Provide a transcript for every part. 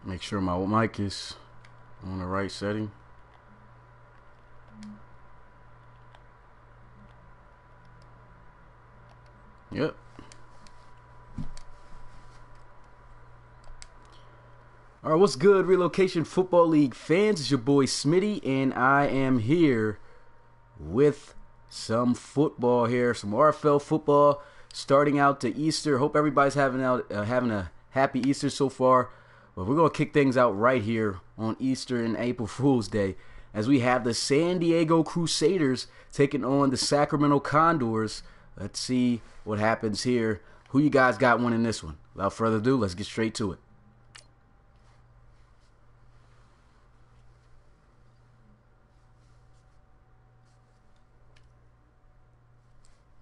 Make sure my mic is on the right setting. Yep. All right, what's good, Relocation Football League fans? It's your boy Smitty, and I am here with some football here, some RFL football starting out to Easter. Hope everybody's having a happy Easter so far. But we're going to kick things out right here on Easter and April Fool's Day as we have the San Diego Crusaders taking on the Sacramento Condors. Let's see what happens here. Who you guys got winning this one? Without further ado, let's get straight to it.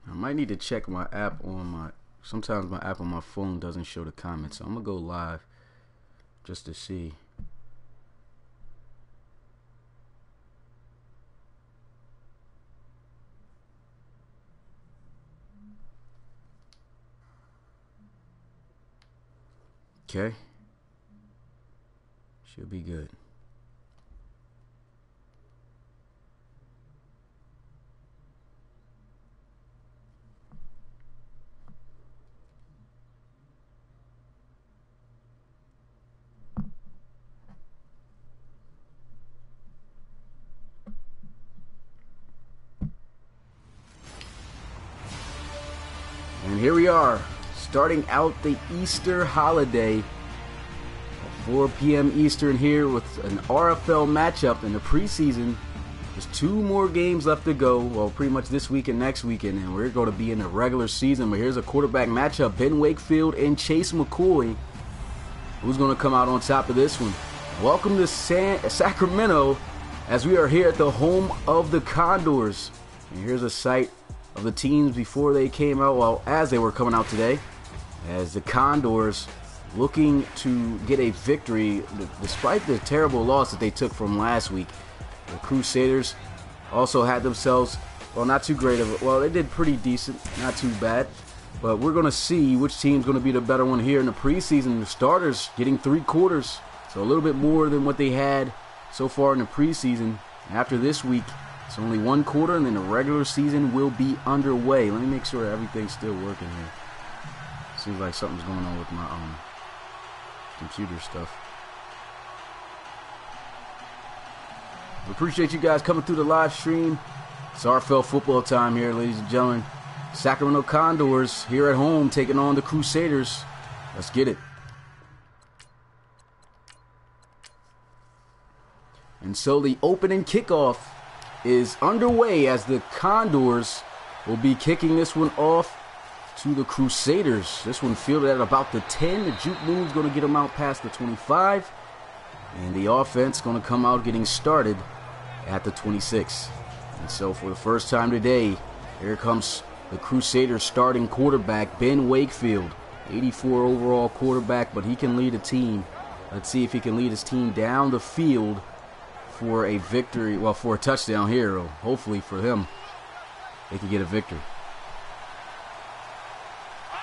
I might need to check my app on my... Sometimes my app on my phone doesn't show the comments, so I'm going to go live just to see. Okay. Should be good. And here we are, starting out the Easter holiday at 4 p.m. Eastern here with an RFL matchup in the preseason. There's 2 more games left to go, well, pretty much this week and next weekend, and we're going to be in the regular season. But here's a quarterback matchup, Ben Wakefield and Chase McCoy. Who's going to come out on top of this one? Welcome to Sacramento, as we are here at the home of the Condors. And here's a sight of the teams before they came out, well, as they were coming out today, as the Condors looking to get a victory despite the terrible loss that they took from last week. The Crusaders also had themselves, well, not too great of it. Well, they did pretty decent, not too bad. But we're going to see which team's going to be the better one here in the preseason. The starters getting 3 quarters, so a little bit more than what they had so far in the preseason. After this week, it's only 1 quarter, and then the regular season will be underway. Let me make sure everything's still working here. Seems like something's going on with my computer stuff. We appreciate you guys coming through the live stream. It's RFL football time here, ladies and gentlemen. Sacramento Condors here at home taking on the Crusaders. Let's get it. And so the opening kickoff is underway as the Condors will be kicking this one off to the Crusaders. This one fielded at about the 10. The juke move's going to get them out past the 25. And the offense going to come out getting started at the 26. And so for the first time today, here comes the Crusaders starting quarterback, Ben Wakefield. 84 overall quarterback, but he can lead a team. Let's see if he can lead his team down the field for a victory, well, for a touchdown here. Hopefully for him, they can get a victory.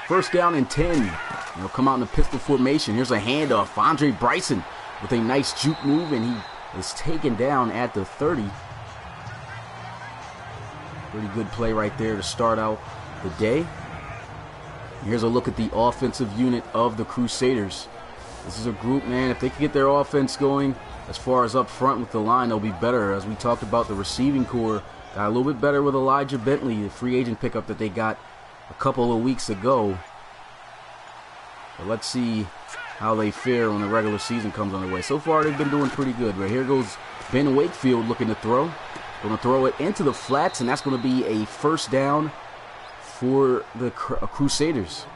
First down and 10. They'll come out in the pistol formation. Here's a handoff. Andre Bryson with a nice juke move, and he is taken down at the 30. Pretty good play right there to start out the day. Here's a look at the offensive unit of the Crusaders. This is a group, man, if they can get their offense going, as far as up front with the line, they'll be better. As we talked about, the receiving core got a little bit better with Elijah Bentley, the free agent pickup that they got a couple of weeks ago. But let's see how they fare when the regular season comes on the way. So far, they've been doing pretty good. But here goes Ben Wakefield looking to throw. Going to throw it into the flats, and that's going to be a first down for the Crusaders.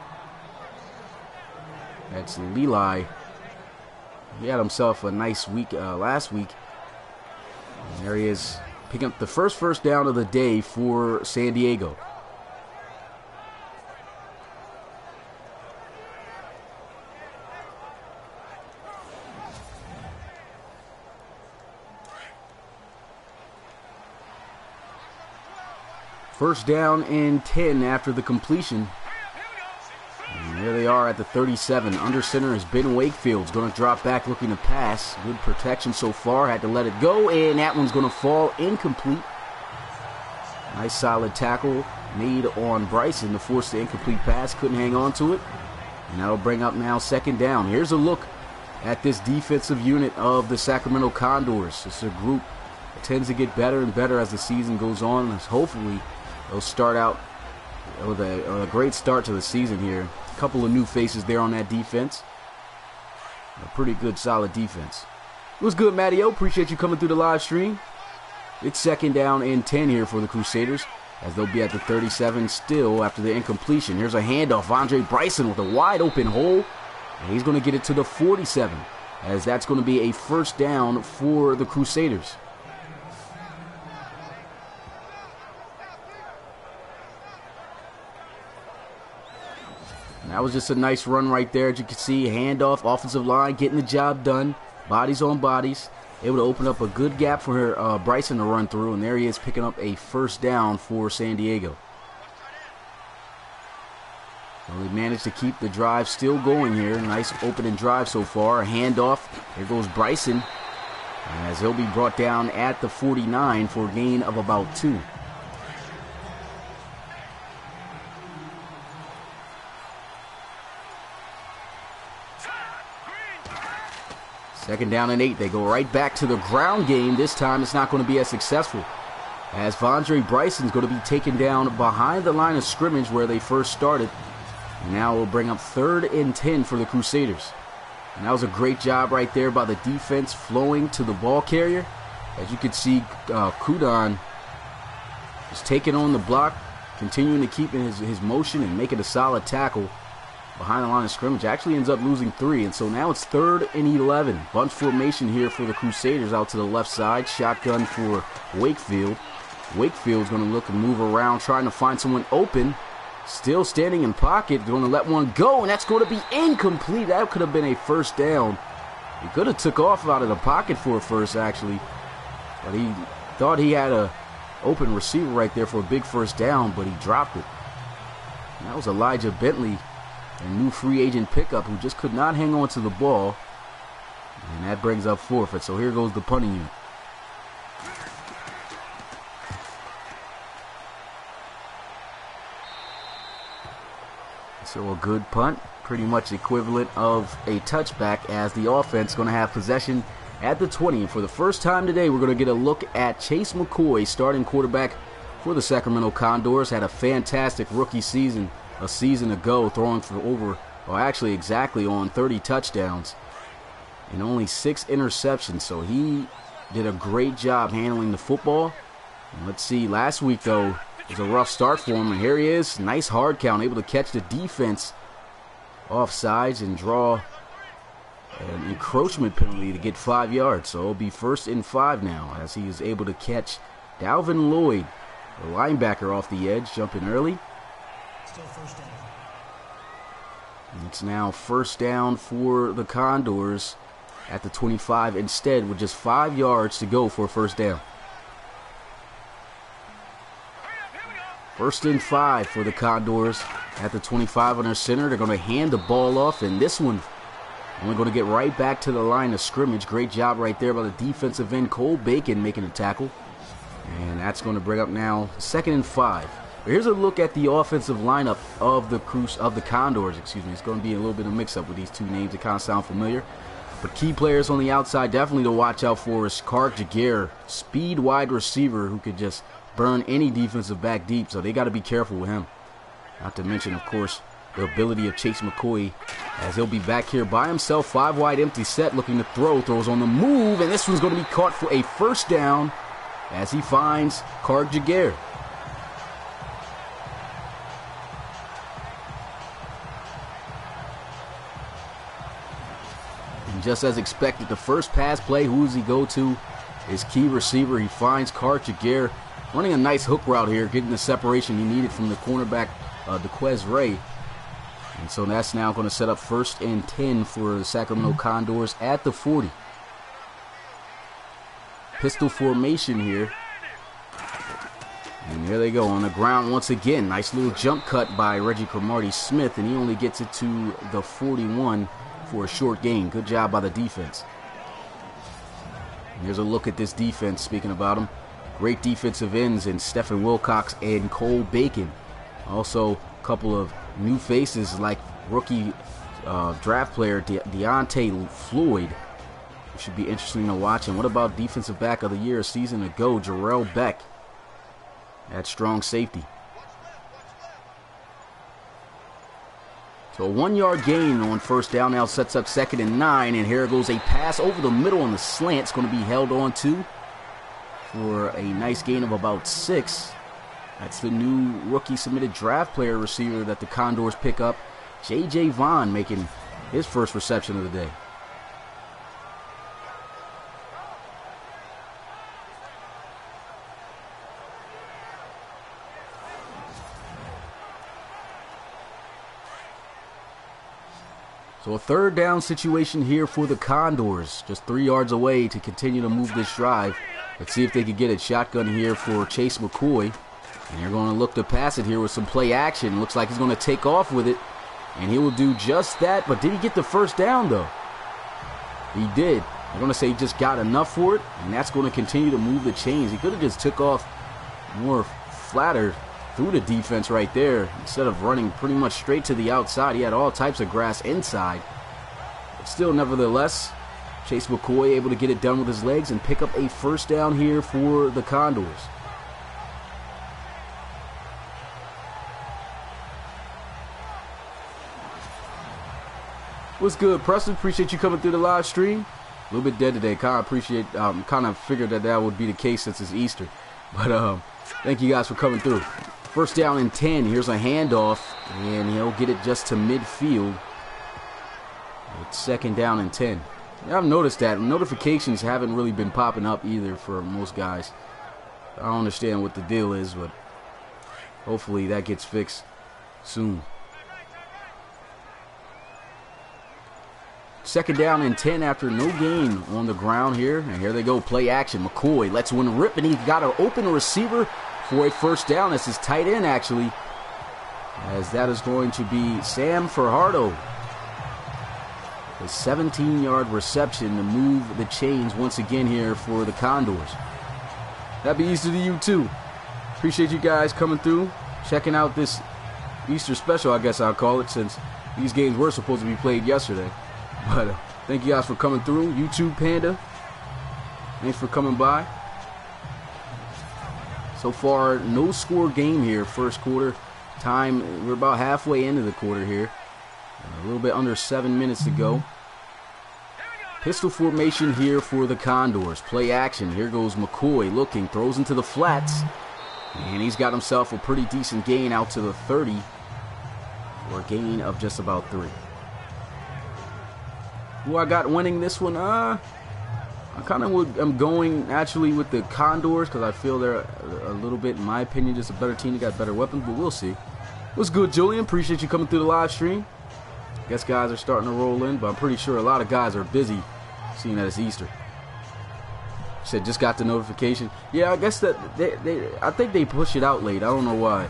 That's Leli. He had himself a nice week last week. And there he is, picking up the first down of the day for San Diego. First down and 10 after the completion. And there they are at the 37. Under center is Ben Wakefield's going to drop back looking to pass. Good protection so far. Had to let it go, and that one's going to fall incomplete. Nice solid tackle made on Bryson to force the incomplete pass. Couldn't hang on to it. And that'll bring up now second down. Here's a look at this defensive unit of the Sacramento Condors. It's a group that tends to get better and better as the season goes on. And hopefully they'll start out with a great start to the season here. A couple of new faces there on that defense. A pretty good, solid defense. It was good, Matty O. Appreciate you coming through the live stream. It's second down and 10 here for the Crusaders, as they'll be at the 37 still after the incompletion. Here's a handoff. Andre Bryson with a wide open hole. And he's going to get it to the 47, as that's going to be a first down for the Crusaders. And that was just a nice run right there. As you can see, handoff, offensive line getting the job done. Bodies on bodies. Able to open up a good gap for Bryson to run through, and there he is picking up a first down for San Diego. So they managed to keep the drive still going here. Nice opening drive so far. A handoff. Here goes Bryson, as he'll be brought down at the 49 for a gain of about 2. Second down and 8. They go right back to the ground game. This time it's not going to be as successful, as Vondre Bryson's going to be taken down behind the line of scrimmage where they first started. And now we'll bring up 3rd and 10 for the Crusaders. And that was a great job right there by the defense, flowing to the ball carrier. As you can see, Kudon is taking on the block, continuing to keep in his motion and making a solid tackle behind the line of scrimmage. Actually ends up losing 3, and so now it's 3rd and 11. Bunch formation here for the Crusaders out to the left side. Shotgun for Wakefield. Wakefield's going to look and move around, trying to find someone open. Still standing in pocket, going to let one go, and that's going to be incomplete. That could have been a first down. He could have took off out of the pocket for a first, actually, but he thought he had a open receiver right there for a big first down, but he dropped it. And that was Elijah Bentley, a new free agent pickup, who just could not hang on to the ball, and that brings up forfeit. So here goes the punting unit. So a good punt, pretty much equivalent of a touchback, as the offense going to have possession at the 20. And for the first time today, we're going to get a look at Chase McCoy, starting quarterback for the Sacramento Condors. Had a fantastic rookie season a season ago, throwing for over, or actually exactly on 30 touchdowns and only 6 interceptions. So he did a great job handling the football. And let's see, last week though, it was a rough start for him, and here he is. Nice hard count, able to catch the defense offsides and draw an encroachment penalty to get 5 yards. So it'll be 1st and 5 now, as he is able to catch Dalvin Lloyd, the linebacker, off the edge, jumping early. Still first down. It's now first down for the Condors at the 25 instead, with just 5 yards to go for a first down. 1st and 5 for the Condors at the 25 on their center. They're going to hand the ball off, and this one only going to get right back to the line of scrimmage. Great job right there by the defensive end, Cole Bacon, making a tackle. And that's going to bring up now 2nd and 5. But here's a look at the offensive lineup of the Condors. It's going to be a little bit of mix-up with these two names that kind of sound familiar. But key players on the outside definitely to watch out for is Kark Jaguar, speed wide receiver who could just burn any defensive back deep, so they got to be careful with him. Not to mention, of course, the ability of Chase McCoy, as he'll be back here by himself. 5 wide empty set, looking to throws on the move, and this one's going to be caught for a first down as he finds Kark Jaguar. And just as expected, the first pass play, who does he go to? His key receiver. He finds Kark Jaguar, running a nice hook route here, getting the separation he needed from the cornerback, DeQuez Ray. And so that's now going to set up 1st and 10 for the Sacramento Condors at the 40. Pistol formation here. And there they go on the ground once again. Nice little jump cut by Reggie Cromartie-Smith, and he only gets it to the 41 for a short gain. Good job by the defense. And here's a look at this defense, speaking about them. Great defensive ends in Stephen Wilcox and Cole Bacon. Also, a couple of new faces like rookie draft player Deontay Floyd. It should be interesting to watch. And what about defensive back of the year a season ago, Jarrell Beck at strong safety. So a 1-yard gain on first down now sets up 2nd and 9. And here goes a pass over the middle on the slant. It's going to be held on to for a nice gain of about 6. That's the new rookie submitted draft player receiver that the Condors pick up. J.J. Vaughn making his first reception of the day. So a 3rd down situation here for the Condors. Just 3 yards away to continue to move this drive. Let's see if they can get it. Shotgun here for Chase McCoy. And they're going to look to pass it here with some play action. Looks like he's going to take off with it. And he will do just that. But did he get the first down, though? He did. I'm going to say he just got enough for it. And that's going to continue to move the chains. He could have just took off more flatter through the defense right there. Instead of running pretty much straight to the outside. He had all types of grass inside. But still, nevertheless, Chase McCoy able to get it done with his legs and pick up a first down here for the Condors. What's good, Preston? Appreciate you coming through the live stream. A little bit dead today. Kind of figured that would be the case since it's Easter. But thank you guys for coming through. First down and 10. Here's a handoff, and he'll get it just to midfield. It's 2nd down and 10. Yeah, I've noticed that notifications haven't really been popping up either for most guys. I don't understand what the deal is, but hopefully that gets fixed soon. 2nd down and 10 after no gain on the ground here. And here they go, play action. McCoy lets one rip, and he's got an open receiver for a first down. That's his tight end, actually, as that is going to be Sam Fajardo. A 17-yard reception to move the chains once again here for the Condors. Happy Easter to you, too. Appreciate you guys coming through, checking out this Easter special, I guess I'll call it, since these games were supposed to be played yesterday. But thank you guys for coming through. YouTube Panda, thanks for coming by. So far, no score game here, first quarter. Time, we're about halfway into the quarter here. A little bit under 7 minutes to go. Pistol formation here for the Condors. Play action. Here goes McCoy looking, throws into the flats. And he's got himself a pretty decent gain out to the 30. For a gain of just about 3. Who I got winning this one? I kind of am going actually with the Condors because I feel they're a little bit, in my opinion, just a better team. They got better weapons, but we'll see. What's good, Julian? Appreciate you coming through the live stream. Guess guys are starting to roll in, but I'm pretty sure a lot of guys are busy seeing that it's Easter. Said just got the notification. Yeah, I guess that I think they push it out late. I don't know why.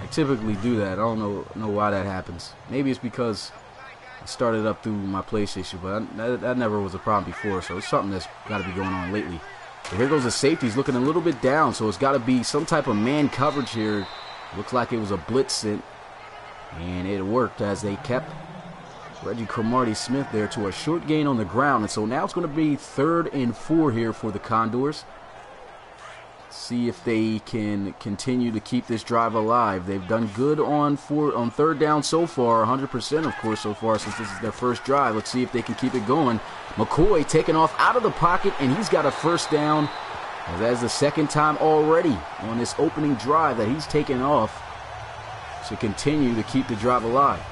I typically do that. I don't know why that happens. Maybe it's because I started up through my PlayStation, but that never was a problem before, so it's something that's got to be going on lately. But here goes the safety. He's looking a little bit down, so it's got to be some type of man coverage here. Looks like it was a blitz sent, and it worked as they kept Reggie Cromartie-Smith there to a short gain on the ground. And so now it's going to be 3rd and 4 here for the Condors. See if they can continue to keep this drive alive. They've done good on 3rd down so far, 100% of course so far since this is their first drive. Let's see if they can keep it going. McCoy taking off out of the pocket, and he's got a first down. That's the 2nd time already on this opening drive that he's taken off to continue to keep the drive alive.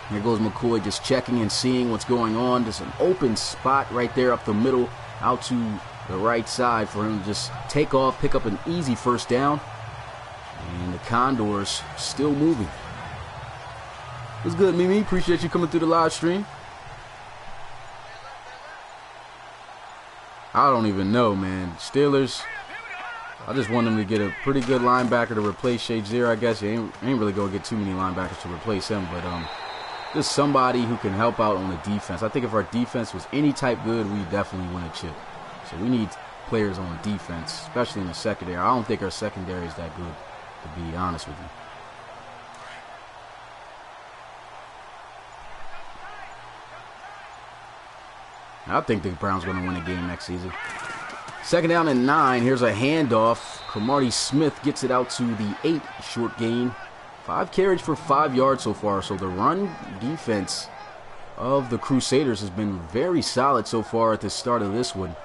Here goes McCoy just checking and seeing what's going on. Just an open spot right there up the middle out to the right side for him to just take off, pick up an easy first down. And the Condors still moving. What's good, Mimi? Appreciate you coming through the live stream. I don't even know, man. Steelers, I just want them to get a pretty good linebacker to replace Shazier. I guess you ain't really going to get too many linebackers to replace him, but just somebody who can help out on the defense. I think if our defense was any type good, we definitely win a chip. So we need players on defense, especially in the secondary. I don't think our secondary is that good, to be honest with you. I think the Browns are going to win a game next season. Second down and 9. Here's a handoff. Cromartie Smith gets it out to the 8. Short gain. 5 carries for 5 yards so far. So the run defense of the Crusaders has been very solid so far at the start of this one.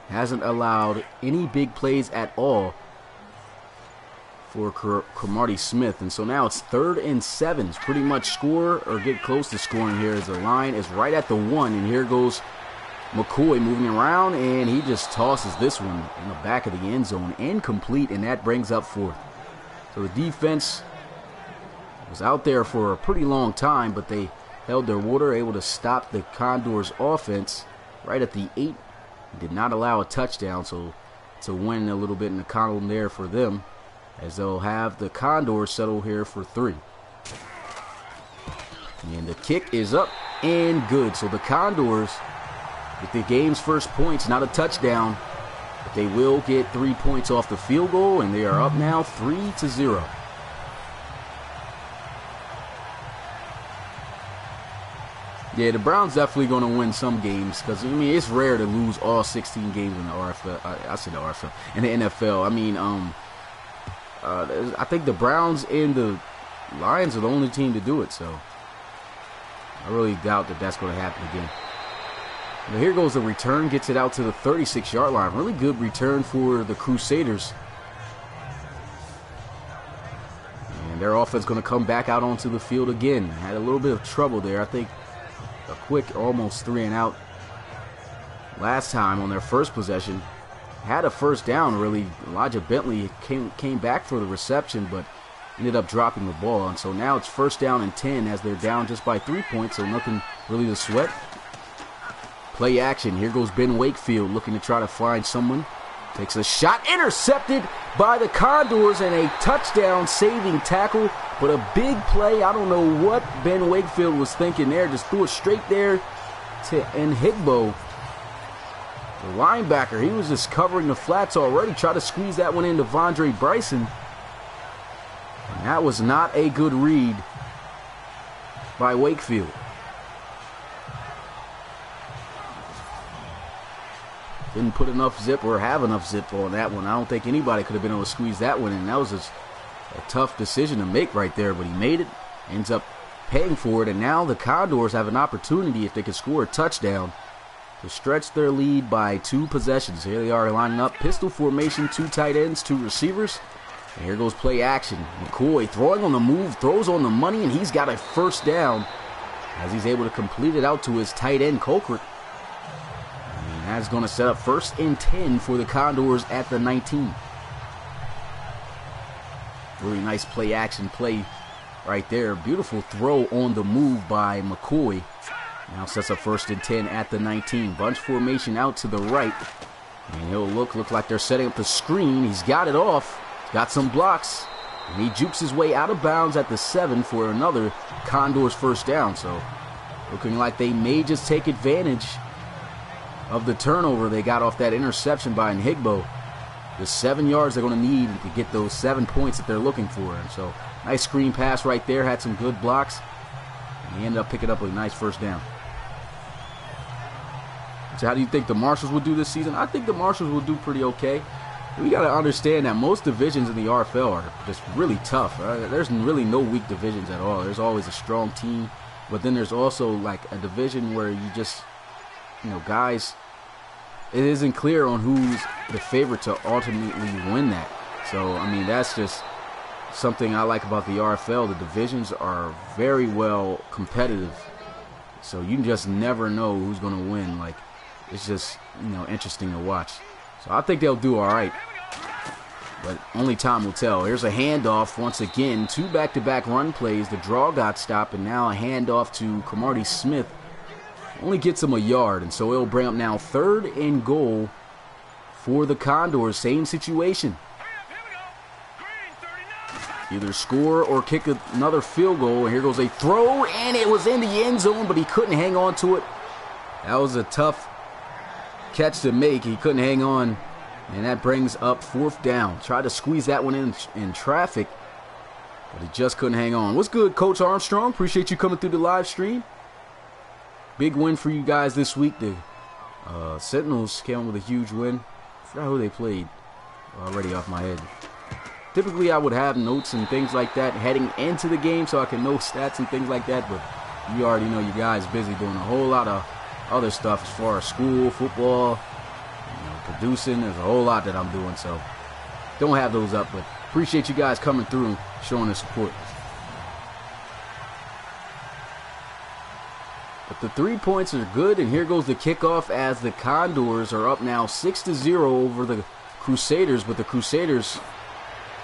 Hasn't allowed any big plays at all for Cromartie Smith. And so now it's 3rd and 7. It's pretty much score or get close to scoring here as the line is right at the 1. And here goes McCoy moving around, and he just tosses this one in the back of the end zone, incomplete, and that brings up 4th. So the defense was out there for a pretty long time, but they held their water, able to stop the Condors offense right at the 8. Did not allow a touchdown, so to win a little bit in the column there for them, as they'll have the Condors settle here for 3. And the kick is up and good. So the Condors with the game's first points, not a touchdown, but they will get 3 points off the field goal, and they are up now 3-0. Yeah, the Browns definitely going to win some games because, I mean, it's rare to lose all 16 games in the RFL. I said the RFL. In the NFL. I mean, I think the Browns and the Lions are the only team to do it, so I really doubt that that's going to happen again. Now here goes the return, gets it out to the 36-yard line. Really good return for the Crusaders. And their offense going to come back out onto the field again. Had a little bit of trouble there. I think a quick almost 3 and out last time on their first possession. Had a first down, really. Elijah Bentley came back for the reception, but ended up dropping the ball. And so now it's 1st down and 10 as they're down just by 3 points, so nothing really to sweat. Play action. Here goes Ben Wakefield looking to try to find someone. Takes a shot. Intercepted by the Condors and a touchdown saving tackle. But a big play. I don't know what Ben Wakefield was thinking there. Just threw it straight there to Nhigbo, the linebacker. He was just covering the flats already. Tried to squeeze that one into Vondre Bryson. And that was not a good read by Wakefield. Didn't put enough zip or have enough zip on that one. I don't think anybody could have been able to squeeze that one in. That was just a tough decision to make right there, but he made it. Ends up paying for it, and now the Condors have an opportunity, if they could score a touchdown, to stretch their lead by 2 possessions. Here they are lining up. Pistol formation, 2 tight ends, 2 receivers. And here goes play action. McCoy throwing on the move, throws on the money, and he's got a 1st down as he's able to complete it out to his tight end, Colquitt. That's going to set up 1st and 10 for the Condors at the 19. Really nice play action play right there. Beautiful throw on the move by McCoy. Now sets up 1st and 10 at the 19. Bunch formation out to the right. And he'll look like they're setting up the screen. He's got it off. Got some blocks. And he jukes his way out of bounds at the 7 for another Condors 1st down. So looking like they may just take advantage of the turnover they got off that interception by Nhigbo. The 7 yards they're going to need to get those 7 points that they're looking for. And so nice screen pass right there. Had some good blocks. And he ended up picking up a nice 1st down. So how do you think the Marshals will do this season? I think the Marshals will do pretty okay. We got to understand that most divisions in the RFL are just really tough. Right? There's really no weak divisions at all. There's always a strong team. But then there's also like a division where you just, you know, guys, it isn't clear on who's the favorite to ultimately win that. So, I mean, that's just something I like about the RFL. The divisions are very well competitive. So you just never know who's going to win. Like, it's just, you know, interesting to watch. So I think they'll do all right. But only time will tell. Here's a handoff once again. 2 back-to-back run plays. The draw got stopped, and now a handoff to Cromartie Smith. Only gets him a yard, and so it'll bring up now 3rd and goal for the Condors. Same situation. either score or kick another field goal. And here goes a throw, and it was in the end zone, but he couldn't hang on to it. That was a tough catch to make. He couldn't hang on, and that brings up 4th down. Tried to squeeze that one in traffic, but he just couldn't hang on. What's good, Coach Armstrong? Appreciate you coming through the live stream. Big win for you guys this week. The Sentinels came up with a huge win. I forgot who they played already off my head. Typically, I would have notes and things like that heading into the game so I can know stats and things like that, but you already know you guys busy doing a whole lot of other stuff as far as school, football, producing. There's a whole lot that I'm doing, so don't have those up, but appreciate you guys coming through and showing the support. But the 3 points are good, and here goes the kickoff as the Condors are up now 6-0 over the Crusaders, but the Crusaders,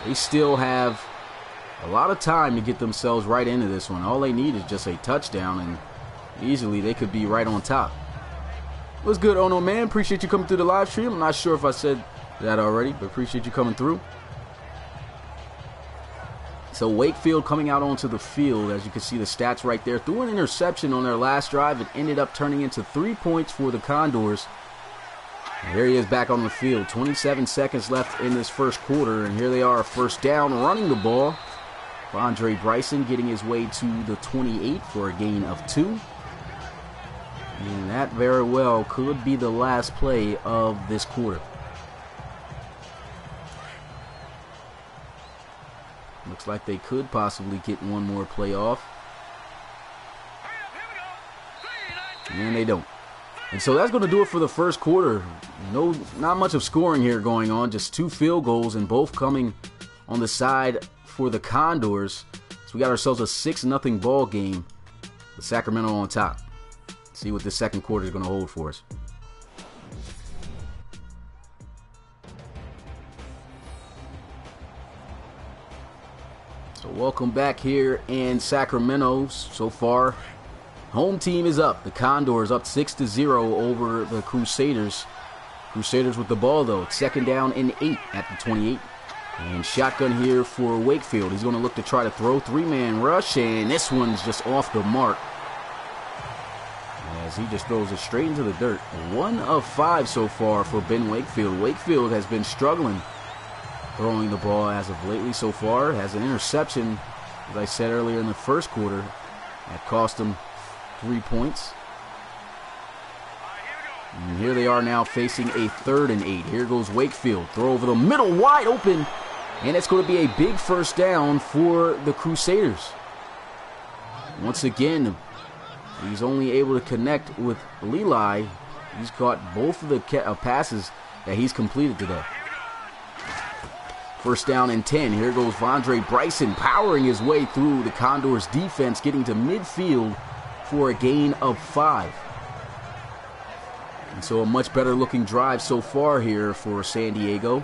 they still have a lot of time to get themselves right into this one. All they need is just a touchdown, and easily they could be right on top. What's good, Oh No Man? Appreciate you coming through the live stream. I'm not sure if I said that already, but appreciate you coming through. So Wakefield coming out onto the field, as you can see the stats right there. Threw an interception on their last drive. It ended up turning into 3 points for the Condors. And here he is back on the field. 27 seconds left in this first quarter, and here they are, 1st down, running the ball. Andre Bryson getting his way to the 28 for a gain of 2. And that very well could be the last play of this quarter. Looks like they could possibly get one more play off. And they don't. And so that's going to do it for the first quarter. Not much of scoring here going on. Just 2 field goals, and both coming on the side for the Condors. So we got ourselves a 6-0 ball game with Sacramento on top. See what the second quarter is going to hold for us. So welcome back here in Sacramento. So far, home team is up. The Condors up 6-0 over the Crusaders. Crusaders with the ball, though. 2nd down and 8 at the 28. And shotgun here for Wakefield. He's going to look to try to throw. 3-man rush, and this one's just off the mark, as he just throws it straight into the dirt. 1 of 5 so far for Ben Wakefield. Wakefield has been struggling throwing the ball as of lately so far. Has an interception, as I said earlier in the first quarter, that cost him 3 points. And here they are now facing a 3rd and 8. Here goes Wakefield. Throw over the middle, wide open. And it's going to be a big 1st down for the Crusaders. Once again, he's only able to connect with Leli. He's caught both of the passes that he's completed today. 1st down and 10. Here goes Andre Bryson powering his way through the Condors defense, getting to midfield for a gain of 5. And so a much better looking drive so far here for San Diego.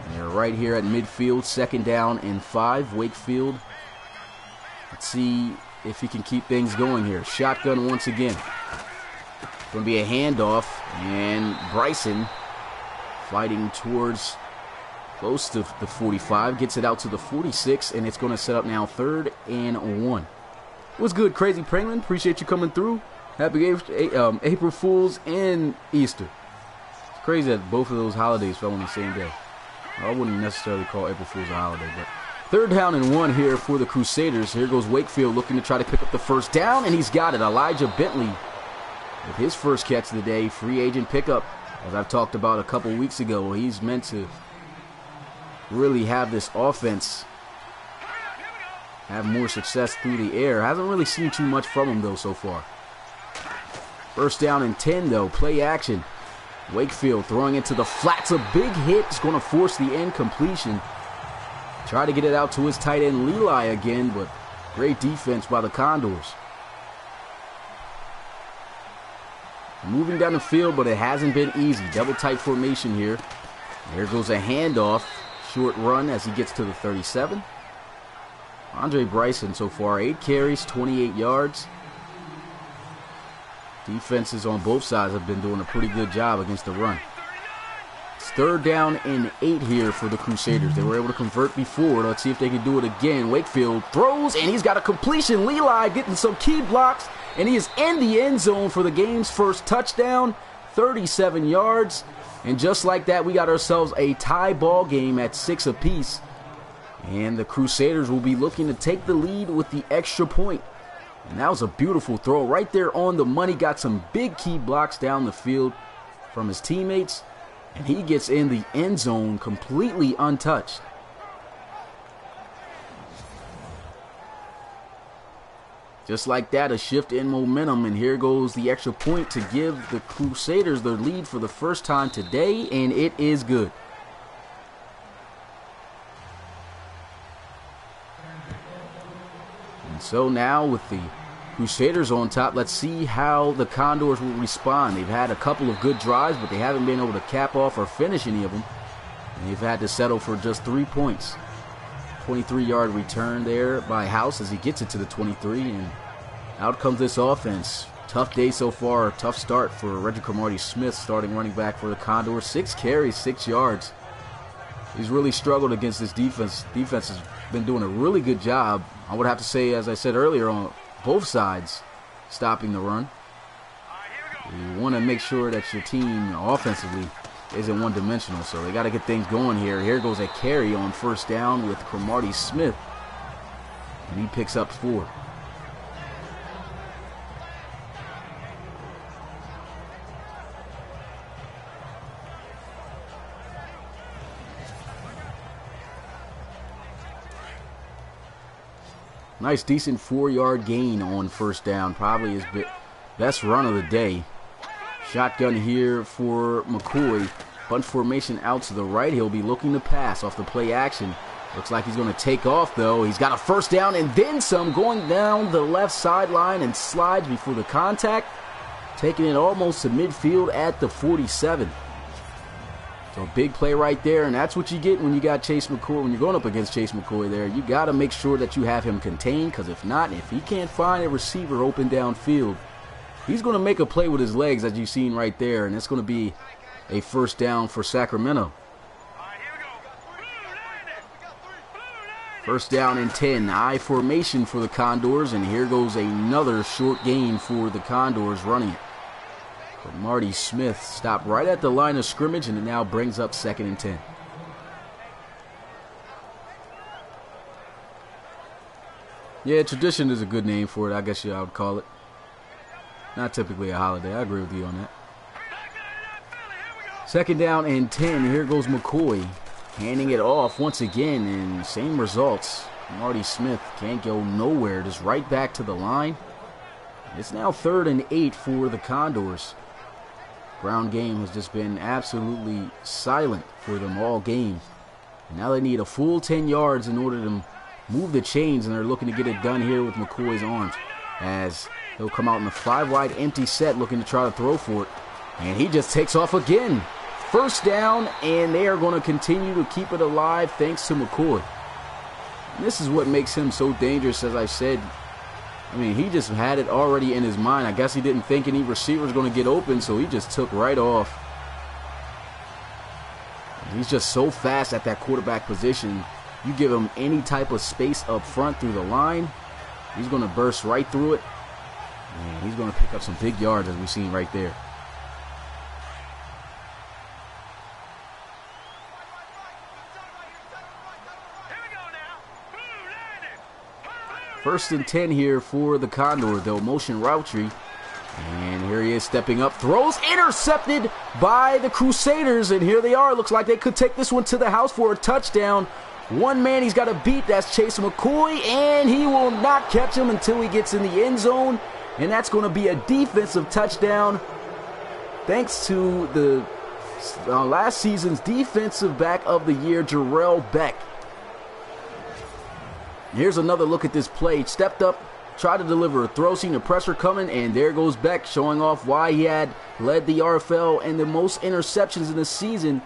And they're right here at midfield, 2nd down and 5. Wakefield. Let's see if he can keep things going here. Shotgun once again. Going to be a handoff, and Bryson fighting towards close to the 45, gets it out to the 46, and it's going to set up now 3rd and 1. What's good, Crazy Penguin? Appreciate you coming through. Happy April Fools and Easter. It's crazy that both of those holidays fell on the same day. I wouldn't necessarily call April Fools a holiday, but 3rd down and 1 here for the Crusaders. Here goes Wakefield looking to try to pick up the 1st down, and he's got it. Elijah Bentley with his first catch of the day, free agent pickup. As I've talked about a couple weeks ago, he's meant to really have this offense have more success through the air. Hasn't really seen too much from him, though, so far. 1st down and 10, though. Play action. Wakefield throwing it to the flats. A big hit. It's going to force the incompletion. Try to get it out to his tight end, Leli, again, but great defense by the Condors. Moving down the field, but it hasn't been easy. Double tight formation here. There goes a handoff. Short run as he gets to the 37. Andre Bryson so far, 8 carries, 28 yards. Defenses on both sides have been doing a pretty good job against the run. third down and 8 here for the Crusaders. They were able to convert before. Let's see if they can do it again. Wakefield throws, and he's got a completion. Leli getting some key blocks, and he is in the end zone for the game's first touchdown, 37 yards. And just like that, we got ourselves a tie ball game at 6 apiece. And the Crusaders will be looking to take the lead with the extra point. And that was a beautiful throw right there on the money. Got some big key blocks down the field from his teammates. And he gets in the end zone completely untouched. Just like that, a shift in momentum. And here goes the extra point to give the Crusaders their lead for the first time today. And it is good. And so now with the Crusaders on top, let's see how the Condors will respond. They've had a couple of good drives, but they haven't been able to cap off or finish any of them. And they've had to settle for just 3 points. 23-yard return there by House as he gets it to the 23, and out comes this offense. Tough day so far, tough start for Reggie Cromartie-Smith, starting running back for the Condors. 6 carries, 6 yards. He's really struggled against this defense. Defense has been doing a really good job, I would have to say, as I said earlier, on both sides stopping the run. You want to make sure that your team offensively isn't one-dimensional, so they got to get things going here. Here goes a carry on first down with Cromartie-Smith, and he picks up 4. Nice, decent 4-yard gain on first down. Probably his best run of the day. Shotgun here for McCoy. Bunch formation out to the right. He'll be looking to pass off the play action. Looks like he's going to take off, though. He's got a first down and then some, going down the left sideline and slides before the contact. Taking it almost to midfield at the 47. So big play right there, and that's what you get when you got Chase McCoy. When you're going up against Chase McCoy there, you got to make sure that you have him contained, because if not, if he can't find a receiver open downfield, he's going to make a play with his legs, as you've seen right there, and it's going to be a first down for Sacramento. First down and 10, I formation for the Condors, and here goes another short gain for the Condors running it. Cromartie-Smith stopped right at the line of scrimmage, and it now brings up 2nd and 10. Yeah, tradition is a good name for it, I guess I would call it. Not typically a holiday. I agree with you on that. 2nd down and 10. Here goes McCoy, handing it off once again, and same results. Cromartie-Smith can't go nowhere, just right back to the line. It's now 3rd and 8 for the Condors. Ground game has just been absolutely silent for them all game. And now they need a full 10 yards in order to move the chains, and they're looking to get it done here with McCoy's arms, as he'll come out in the 5-wide empty set looking to try to throw for it. And he just takes off again. First down, and they are going to continue to keep it alive thanks to McCoy. And this is what makes him so dangerous, as I said. I mean, he just had it already in his mind. I guess he didn't think any receiver was going to get open, so he just took right off. He's just so fast at that quarterback position. You give him any type of space up front through the line, he's going to burst right through it. And he's going to pick up some big yards, as we've seen right there. First and 10 here for the Condor. They'll motion Routry. And here he is stepping up. Throws intercepted by the Crusaders. And here they are. Looks like they could take this one to the house for a touchdown. One man he's got to beat. That's Chase McCoy. And he will not catch him until he gets in the end zone. And that's going to be a defensive touchdown. Thanks to the last season's defensive back of the year, Jarrell Beck. Here's another look at this play. Stepped up, tried to deliver a throw, seen the pressure coming, and there goes Beck, showing off why he had led the RFL and the most interceptions in the season.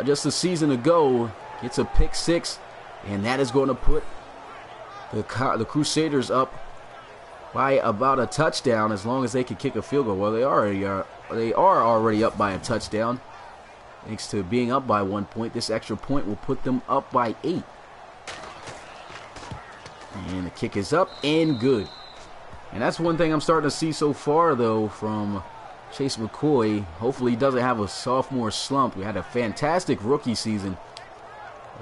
Just a season ago, gets a pick 6, and that is going to put the Crusaders up by about a touchdown, as long as they can kick a field goal. Well, they are already up by a touchdown. Thanks to being up by 1 point, this extra point will put them up by 8. And the kick is up and good. And that's one thing I'm starting to see so far, though, from Chase McCoy. Hopefully he doesn't have a sophomore slump. We had a fantastic rookie season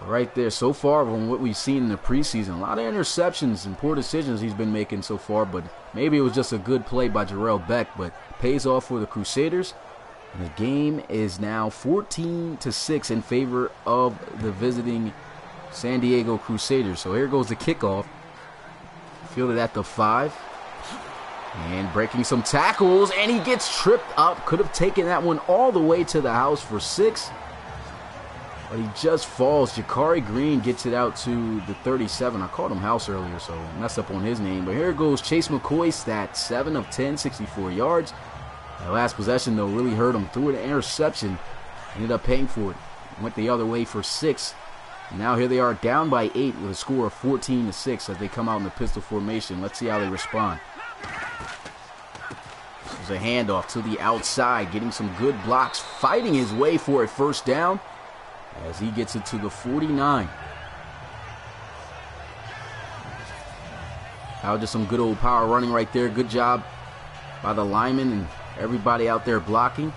right there so far from what we've seen in the preseason. A lot of interceptions and poor decisions he's been making so far, but maybe it was just a good play by Jarrell Beck, but pays off for the Crusaders. And the game is now 14-6 in favor of the visiting San Diego Crusaders. So here goes the kickoff. Fielded at the 5. And breaking some tackles, and he gets tripped up. Could have taken that one all the way to the house for 6. But he just falls. Jakari Green gets it out to the 37. I called him House earlier, so I messed up on his name. But here goes Chase McCoy's stat. 7 of 10, 64 yards. That last possession, though, really hurt him. Threw an interception. Ended up paying for it. Went the other way for 6. And now here they are down by 8 with a score of 14-6 as they come out in the pistol formation. Let's see how they respond. There's a handoff to the outside, getting some good blocks, fighting his way for a first down as he gets it to the 49. Now just some good old power running right there. Good job by the linemen and everybody out there blocking.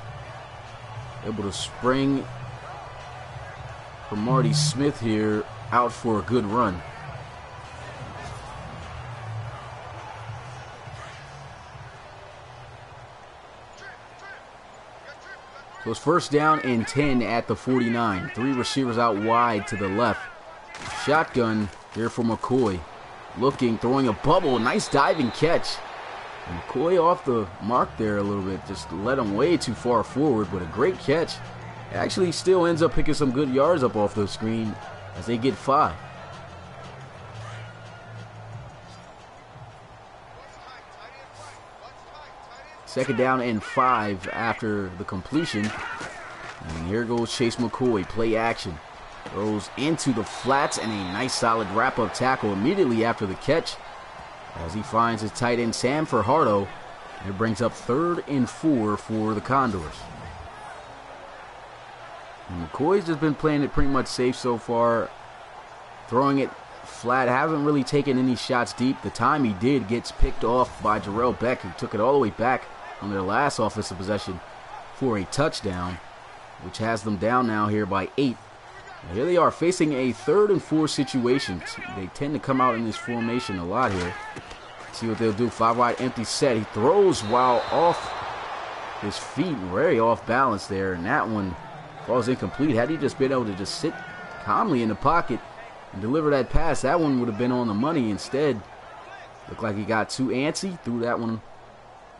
Able to spring for Marty Smith here out for a good run. So it's first down and 10 at the 49. 3 receivers out wide to the left. Shotgun here for McCoy. Looking, throwing a bubble. Nice diving catch. And McCoy off the mark there a little bit. Just led him way too far forward, but a great catch. Actually still ends up picking some good yards up off the screen as they get 5. Second down and 5 after the completion. And here goes Chase McCoy. Play action. Throws into the flats and a nice solid wrap-up tackle immediately after the catch as he finds his tight end Sam Fajardo. And it brings up 3rd and 4 for the Condors. And McCoy's just been playing it pretty much safe so far. Throwing it flat. Hasn't really taken any shots deep. The time he did gets picked off by Jarrell Beck, who took it all the way back on their last offensive possession for a touchdown, which has them down now here by 8. Now here they are facing a 3rd and 4 situation. They tend to come out in this formation a lot here. See what they'll do. 5 wide empty set. He throws while off his feet, very off balance there, and that one falls incomplete. Had he just been able to just sit calmly in the pocket and deliver that pass, that one would have been on the money. Instead, looked like he got too antsy, threw that one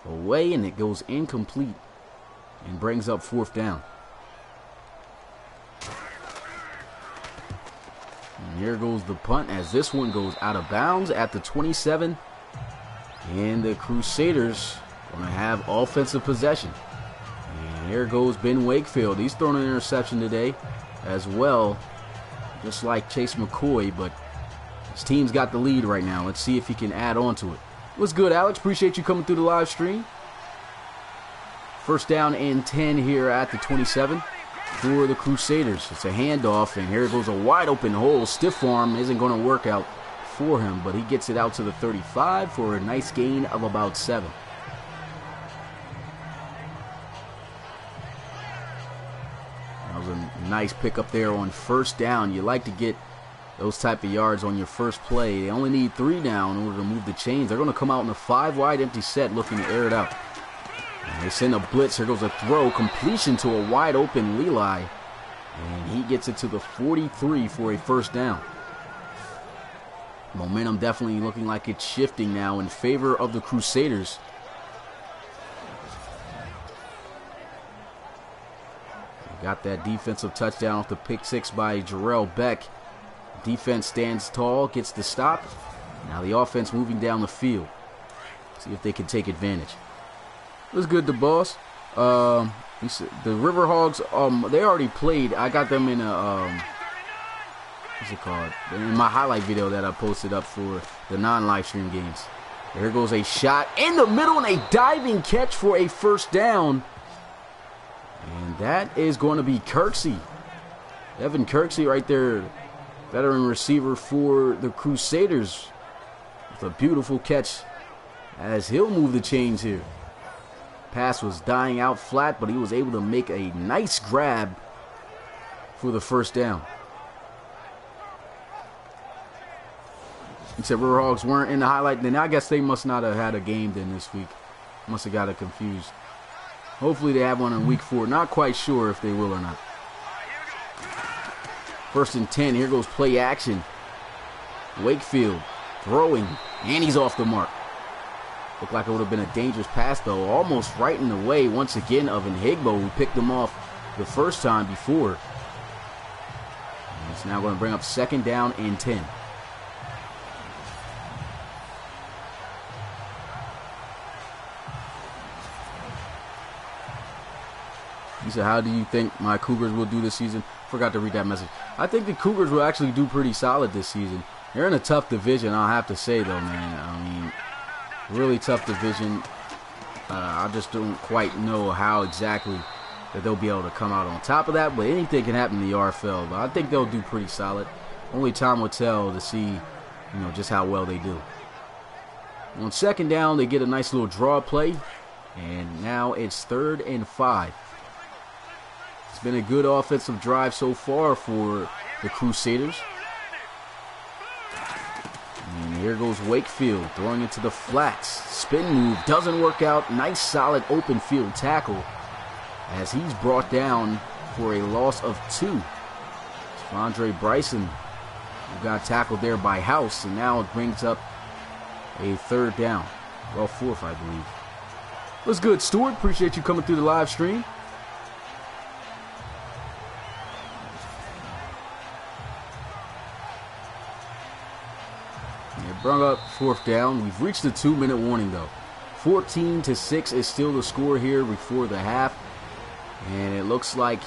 away, and it goes incomplete and brings up 4th down. And here goes the punt as this one goes out of bounds at the 27. And the Crusaders going to have offensive possession. And here goes Ben Wakefield. He's thrown an interception today as well, just like Chase McCoy, but his team's got the lead right now. Let's see if he can add on to it. What's good, Alex? Appreciate you coming through the live stream. First down and 10 here at the 27 for the Crusaders. It's a handoff, and here goes a wide open hole. Stiff arm isn't going to work out for him, but he gets it out to the 35 for a nice gain of about 7. That was a nice pickup there on first down. You like to get those type of yards on your first play. They only need 3 down in order to move the chains. They're going to come out in a 5 wide empty set looking to air it out. And they send a blitz. Here goes a throw. Completion to a wide open Leli. And he gets it to the 43 for a first down. Momentum definitely looking like it's shifting now in favor of the Crusaders. Got that defensive touchdown off the pick 6 by Jarrell Beck. Defense stands tall, gets the stop. Now the offense moving down the field. See if they can take advantage. What's good, the boss? The Riverhogs, they already played. I got them in a, what's it called? In my highlight video that I posted up for the non-live stream games. There goes a shot in the middle and a diving catch for a first down. And that is going to be Kirksey. Evan Kirksey right there, veteran receiver for the Crusaders, with a beautiful catch as he'll move the chains here. Pass was dying out flat, but he was able to make a nice grab for the first down. He said River Hogs weren't in the highlight. Then I guess they must not have had a game then this week. Must have got it confused. Hopefully they have one in week 4. Not quite sure if they will or not. 1st and 10. Here goes play action. Wakefield throwing, and he's off the mark. Looked like it would have been a dangerous pass, though. Almost right in the way, once again, of Nhigbo, who picked him off the first time before. And it's now going to bring up 2nd down and 10. He said, how do you think my Cougars will do this season? Forgot to read that message. I think the Cougars will actually do pretty solid this season. They're in a tough division, I'll have to say, though, man. I mean, really tough division. I just don't quite know how exactly that they'll be able to come out on top of that, but anything can happen in the RFL. But I think they'll do pretty solid. Only time will tell to see, just how well they do. On 2nd down, they get a nice little draw play, and now it's 3rd and 5. It's been a good offensive drive so far for the Crusaders. And here goes Wakefield throwing it to the flats. Spin move doesn't work out. Nice solid open field tackle as he's brought down for a loss of 2. It's Andre Bryson who got tackled there by House, and now it brings up a 3rd down. Well, 4th, I believe. What's good, Stuart? Appreciate you coming through the live stream. Brought up 4th down. We've reached the 2-minute warning, though. 14-6 is still the score here before the half. And it looks like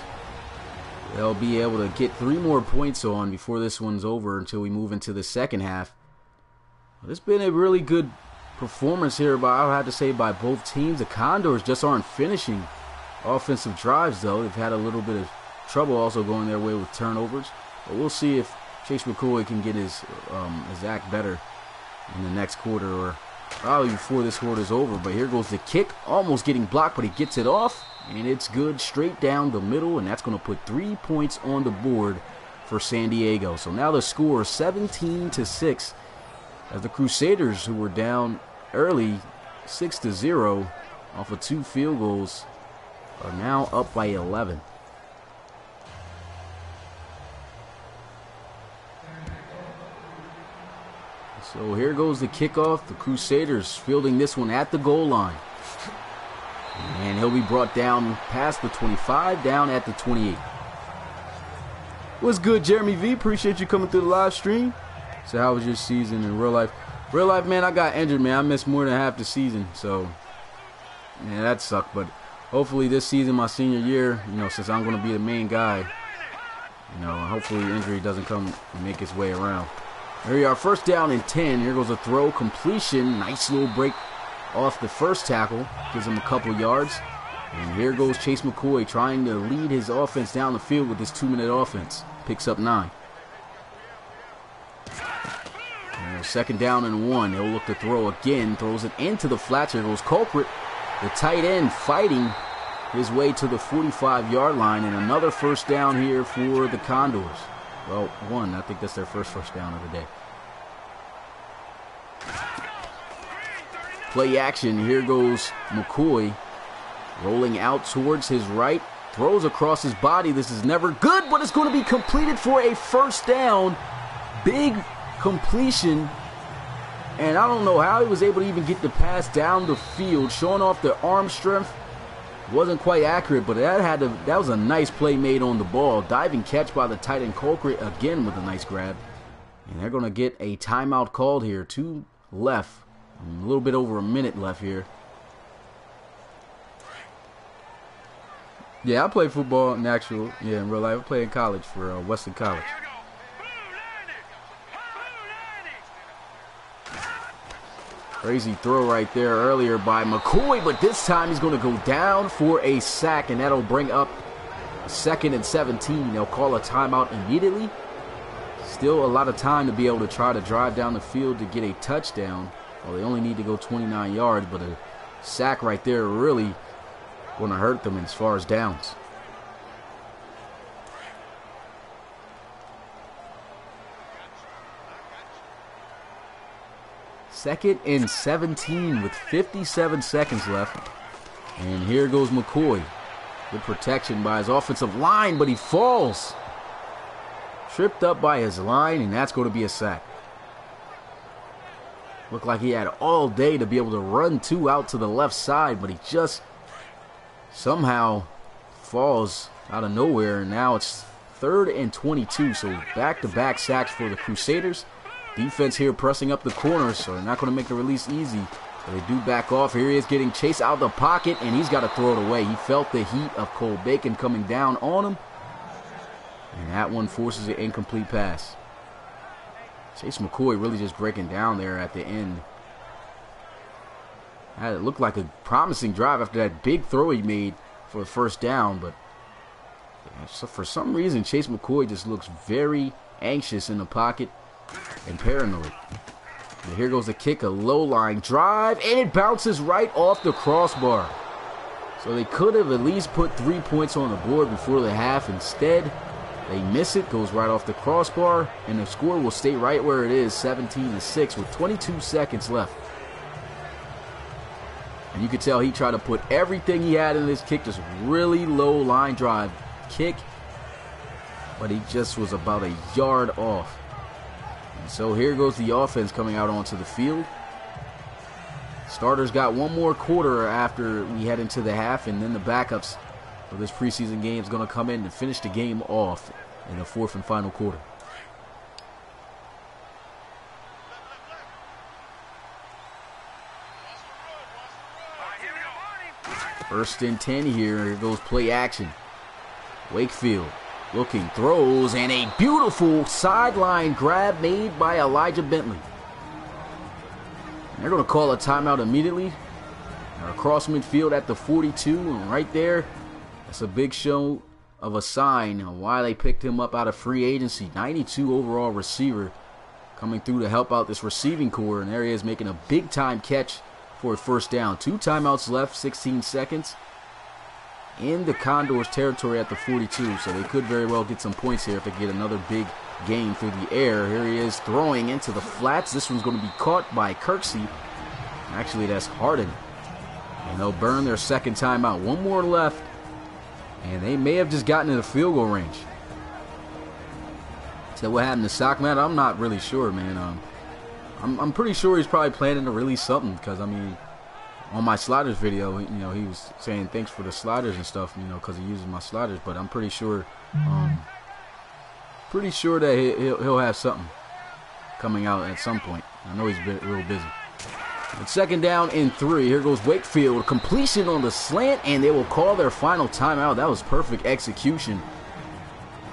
they'll be able to get 3 more points on before this one's over until we move into the 2nd half. It's been a really good performance here, but I'll have to say by both teams. The Condors just aren't finishing offensive drives, though. They've had a little bit of trouble also going their way with turnovers. But we'll see if Chase McCoy can get his act better in the next quarter, or probably before this quarter is over. But here goes the kick, almost getting blocked, but he gets it off, and it's good straight down the middle, and that's going to put 3 points on the board for San Diego. So now the score is 17-6, as the Crusaders, who were down early 6-0 off of 2 field goals, are now up by 11. So here goes the kickoff. The Crusaders fielding this one at the goal line. And he'll be brought down past the 25, down at the 28. What's good, Jeremy V? Appreciate you coming through the live stream. So how was your season in real life? Real life, man, I got injured, man. I missed more than half the season. So, yeah, that sucked. But hopefully this season, my senior year, since I'm going to be the main guy, hopefully the injury doesn't come and make its way around. Here we are, 1st down and 10. Here goes a throw, completion. Nice little break off the first tackle. Gives him a couple yards. And here goes Chase McCoy trying to lead his offense down the field with this 2-minute offense. Picks up 9. 2nd down and 1. He'll look to throw again. Throws it into the flats. Here goes Culprit, the tight end, fighting his way to the 45-yard line. And another 1st down here for the Condors. Well, 1. I think that's their first 1st down of the day. Play action. Here goes McCoy rolling out towards his right. Throws across his body. This is never good, but it's going to be completed for a 1st down. Big completion. And I don't know how he was able to even get the pass down the field, showing off the arm strength. Wasn't quite accurate, but that was a nice play made on the ball. Diving catch by the tight end Colquitt again with a nice grab. And they're going to get a timeout called here. 2 left. A little bit over a minute left here. Yeah, I play football in in real life. I play in college for Western College. Crazy throw right there earlier by McCoy, but this time he's going to go down for a sack, and that'll bring up 2nd and 17. They'll call a timeout immediately. Still a lot of time to be able to try to drive down the field to get a touchdown. Well, they only need to go 29 yards, but a sack right there really going to hurt them as far as downs. Second and 17 with 57 seconds left. And here goes McCoy. Good protection by his offensive line, but he falls. Tripped up by his line, and that's going to be a sack. Looked like he had all day to be able to run 2 out to the left side, but he just somehow falls out of nowhere. And now it's 3rd and 22, so back-to-back sacks for the Crusaders. Defense here pressing up the corners, so they're not going to make the release easy. But they do back off. Here he is getting chased out of the pocket, and he's got to throw it away. He felt the heat of Cole Bacon coming down on him. And that one forces an incomplete pass. Chase McCoy really just breaking down there at the end. It looked like a promising drive after that big throw he made for the first down. But so for some reason, Chase McCoy just looks very anxious in the pocket and paranoid. And here goes the kick, a low line drive, and it bounces right off the crossbar. So they could have at least put 3 points on the board before the half. Instead, they miss it, goes right off the crossbar, and the score will stay right where it is, 17-6 with 22 seconds left. And you could tell he tried to put everything he had in this kick, just really low line drive kick, but he just was about a yard off. And so here goes the offense coming out onto the field. Starters got one more quarter after we head into the half, and then the backups for this preseason game is going to come in and finish the game off in the 4th and final quarter. First and 10 here. Here goes play action. Wakefield looking, throws, and a beautiful sideline grab made by Elijah Bentley. They're going to call a timeout immediately. They're across midfield at the 42, and right there, that's a big show of a sign on why they picked him up out of free agency. 92 overall receiver coming through to help out this receiving core, and there he is making a big-time catch for a first down. 2 timeouts left, 16 seconds. In the Condors territory at the 42, so they could very well get some points here if they get another big gain through the air. Here he is throwing into the flats. This one's going to be caught by Kirksey. Actually, that's Harden. And they'll burn their second timeout. 1 more left, and they may have just gotten into field goal range. So what happened to Sacramento? I'm not really sure, man. I'm pretty sure he's probably planning to release something, because I mean, on my sliders video, you know, he was saying thanks for the sliders and stuff, you know, because he uses my sliders. But I'm pretty sure that he'll have something coming out at some point. I know he's real busy. But 2nd down and 3. Here goes Wakefield. Completion on the slant, and they will call their final timeout. That was perfect execution.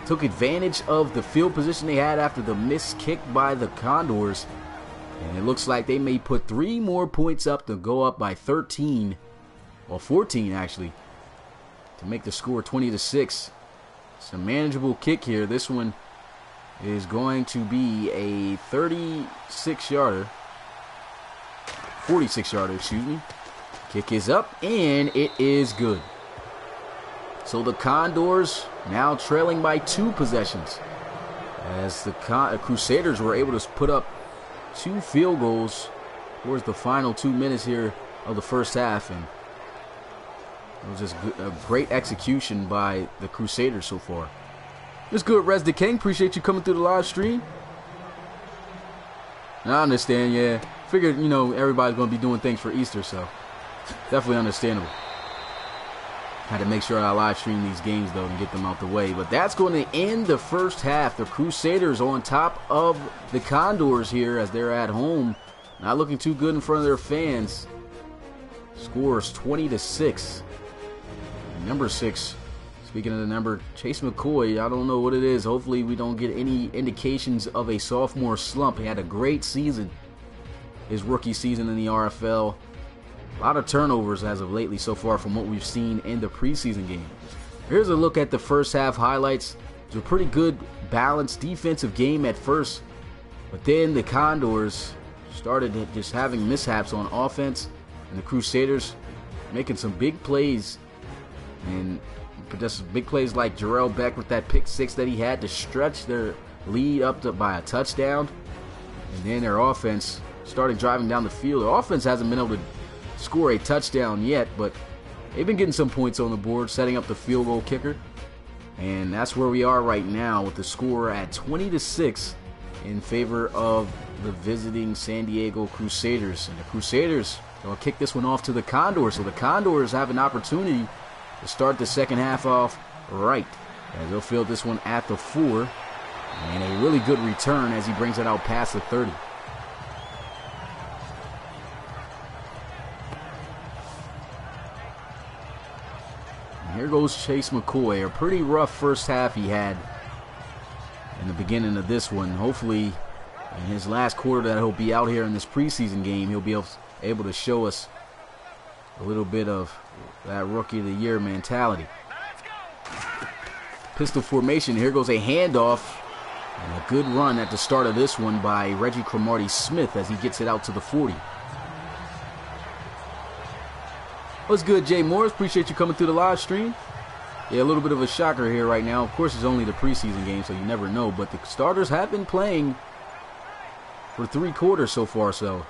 Took advantage of the field position they had after the missed kick by the Condors. And it looks like they may put 3 more points up to go up by 13, or 14 actually, to make the score 20-6. It's a manageable kick here. This one is going to be a 46-yarder, excuse me. Kick is up, and it is good. So the Condors now trailing by 2 possessions, as the Crusaders were able to put up 2 field goals towards the final 2 minutes here of the first half, and it was just a great execution by the Crusaders so far. It's good, Res the King. Appreciate you coming through the live stream. I understand, yeah. Figured, you know, everybody's going to be doing things for Easter, so definitely understandable. Had to make sure I live stream these games, though, and get them out the way. But that's going to end the first half. The Crusaders on top of the Condors here as they're at home. Not looking too good in front of their fans. Scores 20-6. Number 6, speaking of the number, Chase McCoy, I don't know what it is. Hopefully we don't get any indications of a sophomore slump. He had a great season, his rookie season in the RFL. A lot of turnovers as of lately so far from what we've seen in the preseason game. Here's a look at the first half highlights. It was a pretty good, balanced defensive game at first, but then the Condors started just having mishaps on offense, and the Crusaders making some big plays, and just big plays like Jarrell Beck with that pick six that he had to stretch their lead up by a touchdown, and then their offense started driving down the field. Their offense hasn't been able to score a touchdown yet, but they've been getting some points on the board, setting up the field goal kicker. And that's where we are right now with the score at 20-6 in favor of the visiting San Diego Crusaders. And the Crusaders will kick this one off to the Condors. So the Condors have an opportunity to start the second half off right, as they'll field this one at the 4. And a really good return as he brings it out past the 30. Here goes Chase McCoy. A pretty rough first half he had in the beginning of this one. Hopefully, in his last quarter that he'll be out here in this preseason game, he'll be able to show us a little bit of that Rookie of the Year mentality. Pistol formation. Here goes a handoff. And a good run at the start of this one by Reggie Cromartie-Smith as he gets it out to the 40. What's good, Jay Morris? Appreciate you coming through the live stream. Yeah, a little bit of a shocker here right now. Of course, it's only the preseason game, so you never know. But the starters have been playing for 3 quarters so far, so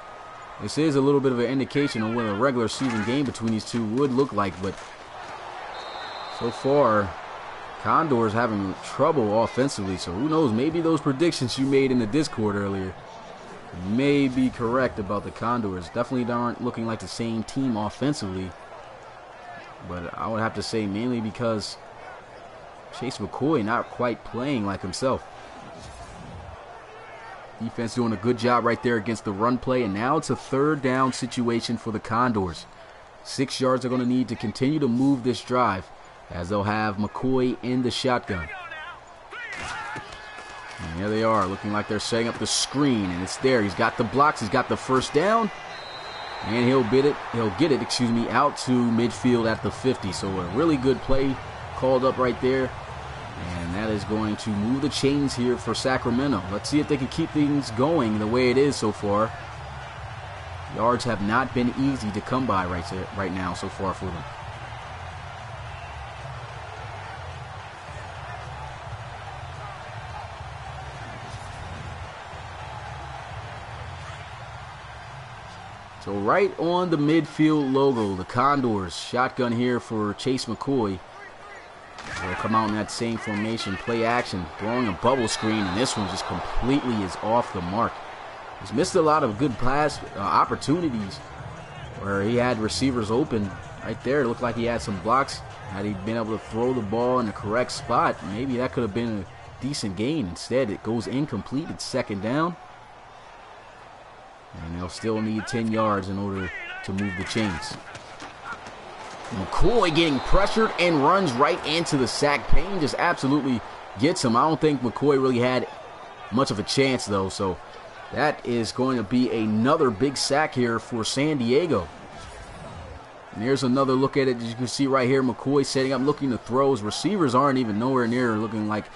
this is a little bit of an indication of what a regular season game between these two would look like. But so far, Condors having trouble offensively, so who knows? Maybe those predictions you made in the Discord earlier may be correct about the Condors. Definitely aren't looking like the same team offensively. But I would have to say mainly because Chase McCoy not quite playing like himself. Defense doing a good job right there against the run play. And now it's a 3rd down situation for the Condors. 6 yards they're going to need to continue to move this drive, as they'll have McCoy in the shotgun. And here they are, looking like they're setting up the screen, and it's there. He's got the blocks, he's got the first down. And he'll get it, out to midfield at the 50. So a really good play called up right there. And that is going to move the chains here for Sacramento. Let's see if they can keep things going the way it is so far. Yards have not been easy to come by right now so far for them. So right on the midfield logo, the Condors. Shotgun here for Chase McCoy. They'll come out in that same formation, play action, throwing a bubble screen, and this one just completely is off the mark. He's missed a lot of good pass opportunities where he had receivers open right there. It looked like he had some blocks. Had he been able to throw the ball in the correct spot, maybe that could have been a decent gain. Instead, it goes incomplete. It's 2nd down. And they'll still need 10 yards in order to move the chains. McCoy getting pressured and runs right into the sack. Payne just absolutely gets him. I don't think McCoy really had much of a chance, though. So that is going to be another big sack here for San Diego. And there's another look at it. As you can see right here, McCoy setting up, looking to throw. His receivers aren't even nowhere near, looking like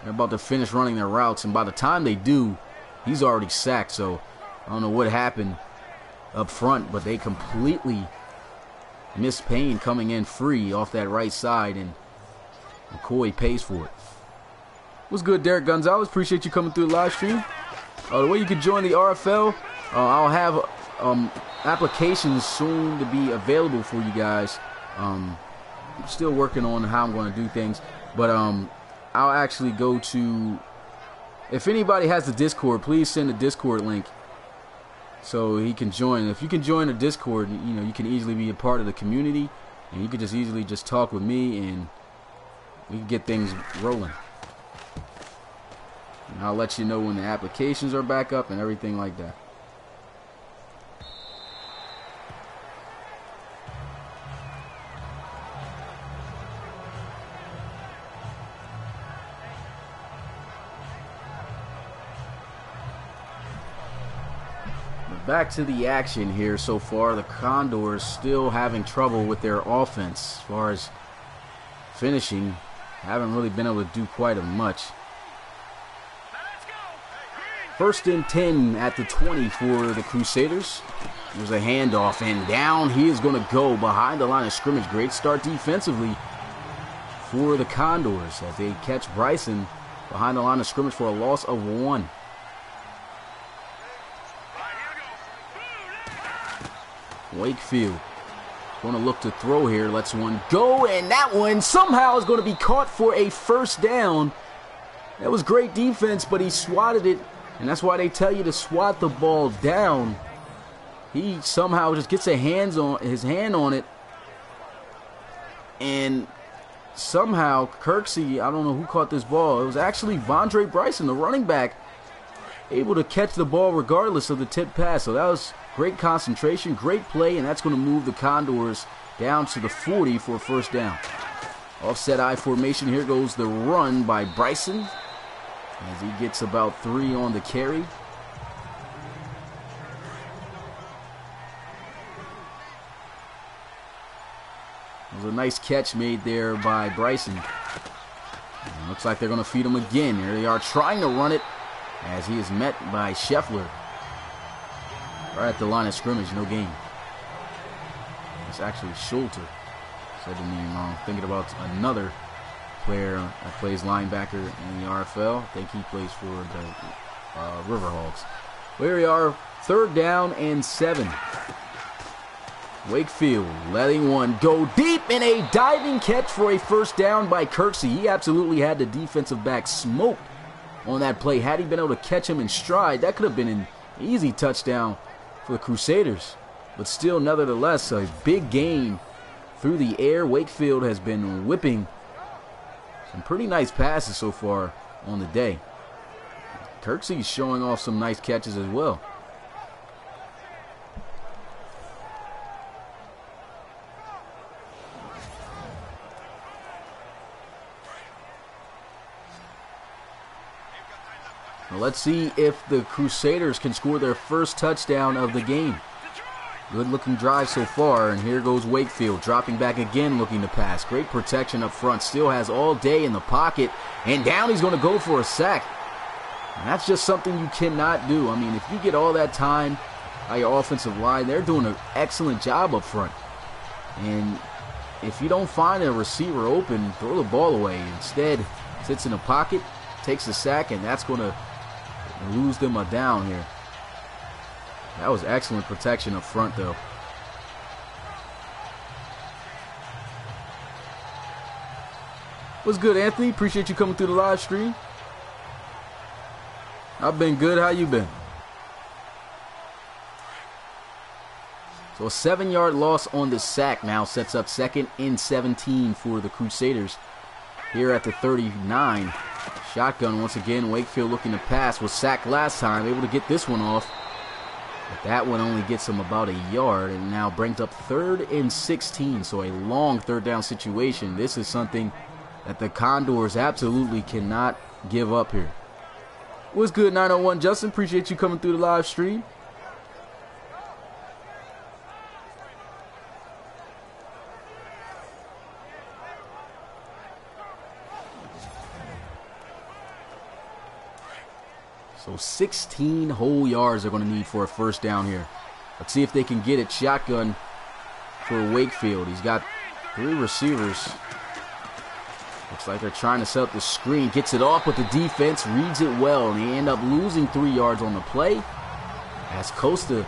they're about to finish running their routes. And by the time they do, he's already sacked. So I don't know what happened up front, but they completely missed Payne coming in free off that right side, and McCoy pays for it. What's good, Derek Gonzalez? Appreciate you coming through the live stream. The way you can join the RFL, I'll have applications soon to be available for you guys. I'm still working on how I'm going to do things, but I'll actually go to, if anybody has the Discord, please send the Discord link so he can join. If you can join the Discord, you can easily be a part of the community, and you can just easily just talk with me, and we can get things rolling. And I'll let you know when the applications are back up and everything like that. Back to the action here so far. The Condors still having trouble with their offense as far as finishing. Haven't really been able to do quite as much. 1st and 10 at the 20 for the Crusaders. There's a handoff, and down he is going to go behind the line of scrimmage. Great start defensively for the Condors as they catch Bryson behind the line of scrimmage for a loss of 1. Wakefield going to look to throw here. Lets one go, and that one somehow is going to be caught for a 1st down. That was great defense, but he swatted it, and that's why they tell you to swat the ball down. He somehow just gets his hand on it, and somehow Kirksey, I don't know who caught this ball. It was actually Vondre Bryson, the running back, able to catch the ball regardless of the tip pass. So that was great concentration, great play, and that's going to move the Condors down to the 40 for a 1st down. Offset I formation. Here goes the run by Bryson as he gets about 3 on the carry. It was a nice catch made there by Bryson. And looks like they're going to feed him again. Here they are trying to run it as he is met by Scheffler. Right at the line of scrimmage, no gain. It's actually Schulter. Said the name wrong. Thinking about another player that plays linebacker in the RFL. I think he plays for the Riverhawks. Here we are, 3rd down and 7. Wakefield letting one go deep in a diving catch for a 1st down by Kirksey. He absolutely had the defensive back smoked on that play. Had he been able to catch him in stride, that could have been an easy touchdown for the Crusaders. But still, nevertheless, a big gain through the air. Wakefield has been whipping some pretty nice passes so far on the day. Kirksey's showing off some nice catches as well. Now let's see if the Crusaders can score their 1st touchdown of the game. Good looking drive so far, and here goes Wakefield dropping back again looking to pass. Great protection up front, still has all day in the pocket, and down he's going to go for a sack. And that's just something you cannot do. I mean, if you get all that time by your offensive line, they're doing an excellent job up front. And if you don't find a receiver open, throw the ball away. Instead, sits in the pocket, takes a sack, and that's going to lose them a down here. That was excellent protection up front, though. What's good, Anthony? Appreciate you coming through the live stream. I've been good. How you been? So a 7-yard loss on the sack now sets up 2nd and 17 for the Crusaders. Here at the 39. Shotgun once again. Wakefield looking to pass. Was sacked last time. Able to get this one off. But that one only gets him about a yard. And now brings up 3rd and 16. So a long 3rd down situation. This is something that the Condors absolutely cannot give up here. What's good, 901 Justin? Appreciate you coming through the live stream. So 16 whole yards they're going to need for a 1st down here. Let's see if they can get it. Shotgun for Wakefield. He's got 3 receivers. Looks like they're trying to set up the screen. Gets it off, but the defense reads it well, and they end up losing 3 yards on the play. As Costa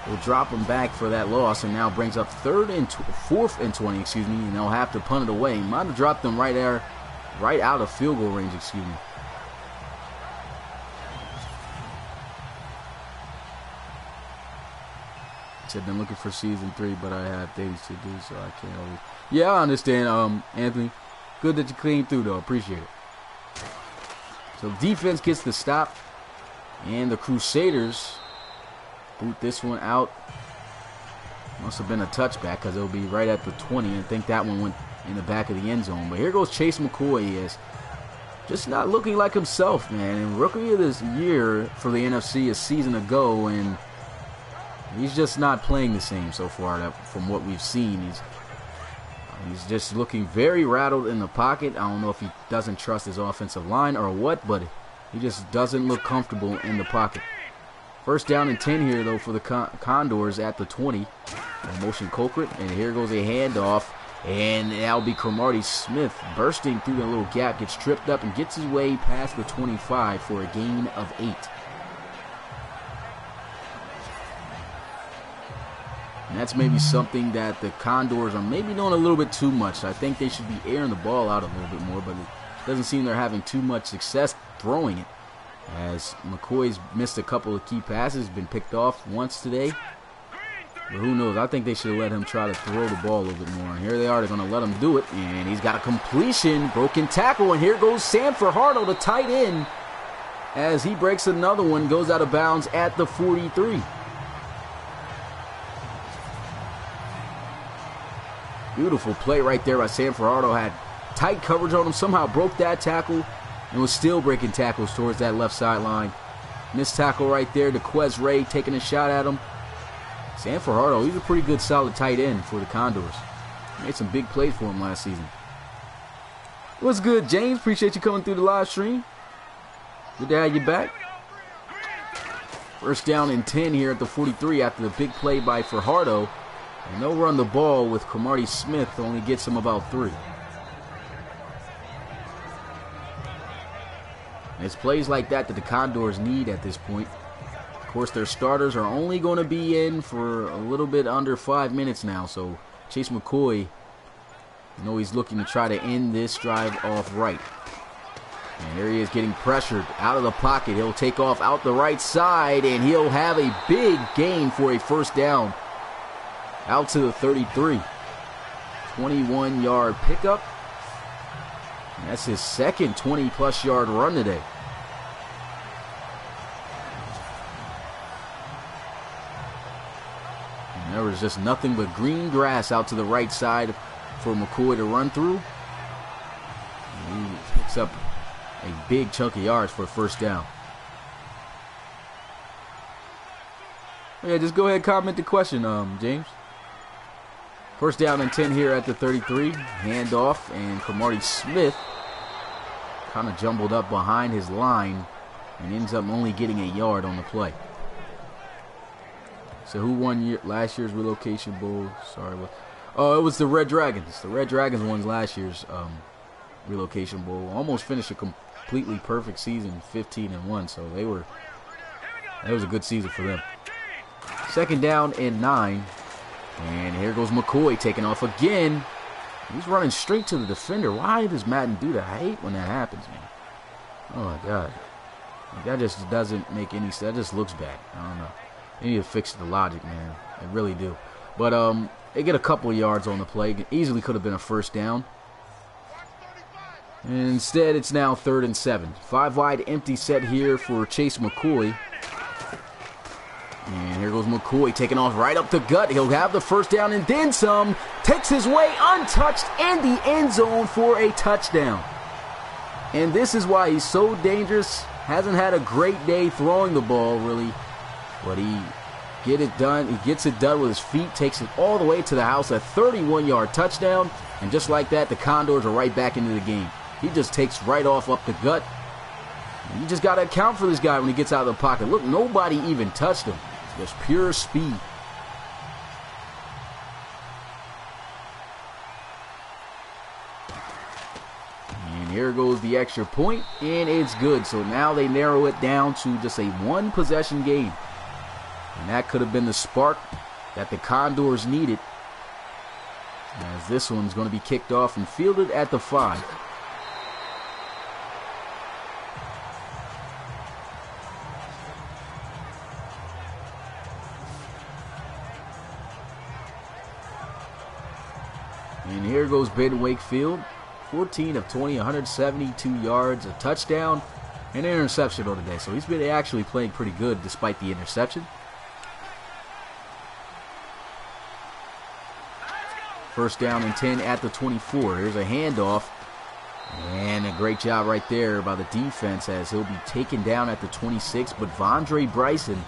will drop him back for that loss, and now brings up 4th and 20, and they'll have to punt it away. Might have dropped them right there, right out of field goal range, Said been looking for season 3, but I have things to do, so I can't always. Yeah, I understand, Anthony. Good that you cleaned through, though. Appreciate it. So defense gets the stop, and the Crusaders boot this one out. Must have been a touchback because it'll be right at the 20. I think that one went in the back of the end zone. But here goes Chase McCoy. He is just not looking like himself, man. And rookie of this year for the NFC a season ago, and he's just not playing the same so far from what we've seen. He's He's just looking very rattled in the pocket. I don't know if he doesn't trust his offensive line or what, but he just doesn't look comfortable in the pocket. First down and 10 here, though, for the Condors at the 20. Motion culprit, and here goes a handoff. And that'll be Cromartie Smith bursting through the little gap, gets tripped up and gets his way past the 25 for a gain of 8. And that's maybe something that the Condors are maybe doing a little bit too much. I think they should be airing the ball out a little bit more, but it doesn't seem they're having too much success throwing it. As McCoy's missed a couple of key passes, been picked off once today. But who knows? I think they should let him try to throw the ball a little bit more. And here they are. They're going to let him do it. And he's got a completion. Broken tackle. And here goes Sam Fajardo, the tight end, as he breaks another one. Goes out of bounds at the 43. Beautiful play right there by Sam Fajardo. Had tight coverage on him. Somehow broke that tackle and was still breaking tackles towards that left sideline. Missed tackle right there. DeQuez Ray taking a shot at him. Sam Fajardo, he's a pretty good solid tight end for the Condors. Made some big plays for him last season. What's good, James? Appreciate you coming through the live stream. Good to have you back. First down and 10 here at the 43 after the big play by Fajardo. And they'll run the ball with Cromartie Smith, only gets him about 3. And it's plays like that the Condors need at this point. Of course, their starters are only going to be in for a little bit under 5 minutes now. So Chase McCoy, he's looking to try to end this drive off right. And there he is getting pressured out of the pocket. He'll take off out the right side, and he'll have a big gain for a first down. Out to the 33. 21-yard pickup. And that's his second 20-plus yard run today. And there was just nothing but green grass out to the right side for McCoy to run through. And he picks up a big chunk of yards for a first down. Yeah, just go ahead and comment the question, James. First down and 10 here at the 33. Handoff, and Cromartie Smith kind of jumbled up behind his line and ends up only getting a yard on the play. So who won last year's relocation bowl? Sorry, it was the Red Dragons. The Red Dragons won last year's relocation bowl. Almost finished a completely perfect season, 15-1. So that was a good season for them. Second down and 9. And here goes McCoy taking off again. He's running straight to the defender. Why does Madden do that? I hate when that happens, man. Oh, my God. That just doesn't make any sense. That just looks bad. I don't know. They need to fix the logic, man. They really do. But they get a couple of yards on the play. It easily could have been a first down. And instead, it's now 3rd and 7. 5 wide empty set here for Chase McCoy. And here goes McCoy taking off right up the gut. He'll have the first down and then some. Takes his way untouched in the end zone for a touchdown. And this is why he's so dangerous. Hasn't had a great day throwing the ball, really. But he gets it done with his feet. Takes it all the way to the house. A 31-yard touchdown. And just like that, the Condors are right back into the game. He just takes right off up the gut. And you just got to account for this guy when he gets out of the pocket. Look, nobody even touched him. Just pure speed. And here goes the extra point, and it's good. So now they narrow it down to just a 1-possession game. And that could have been the spark that the Condors needed, as this one's going to be kicked off and fielded at the 5. And here goes Ben Wakefield, 14 of 20, 172 yards, a touchdown, and an interception on the day. So he's been actually playing pretty good despite the interception. First down and 10 at the 24. Here's a handoff. And a great job right there by the defense as he'll be taken down at the 26. But Vondre Bryson,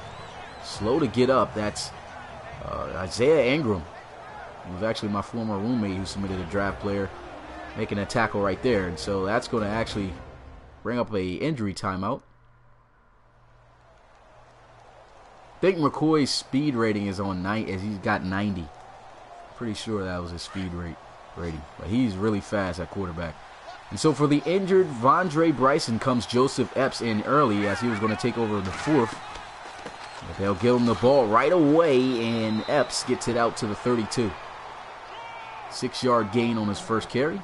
slow to get up. That's Isaiah Ingram. It was actually my former roommate who submitted a draft player making a tackle right there. And so that's going to actually bring up a injury timeout. I think McCoy's speed rating is on 9, as he's got 90. Pretty sure that was his speed rating. But he's really fast at quarterback. And so for the injured Vondre Bryson comes Joseph Epps in early, as he was going to take over the 4th. But they'll give him the ball right away, and Epps gets it out to the 32. 6-yard gain on his first carry.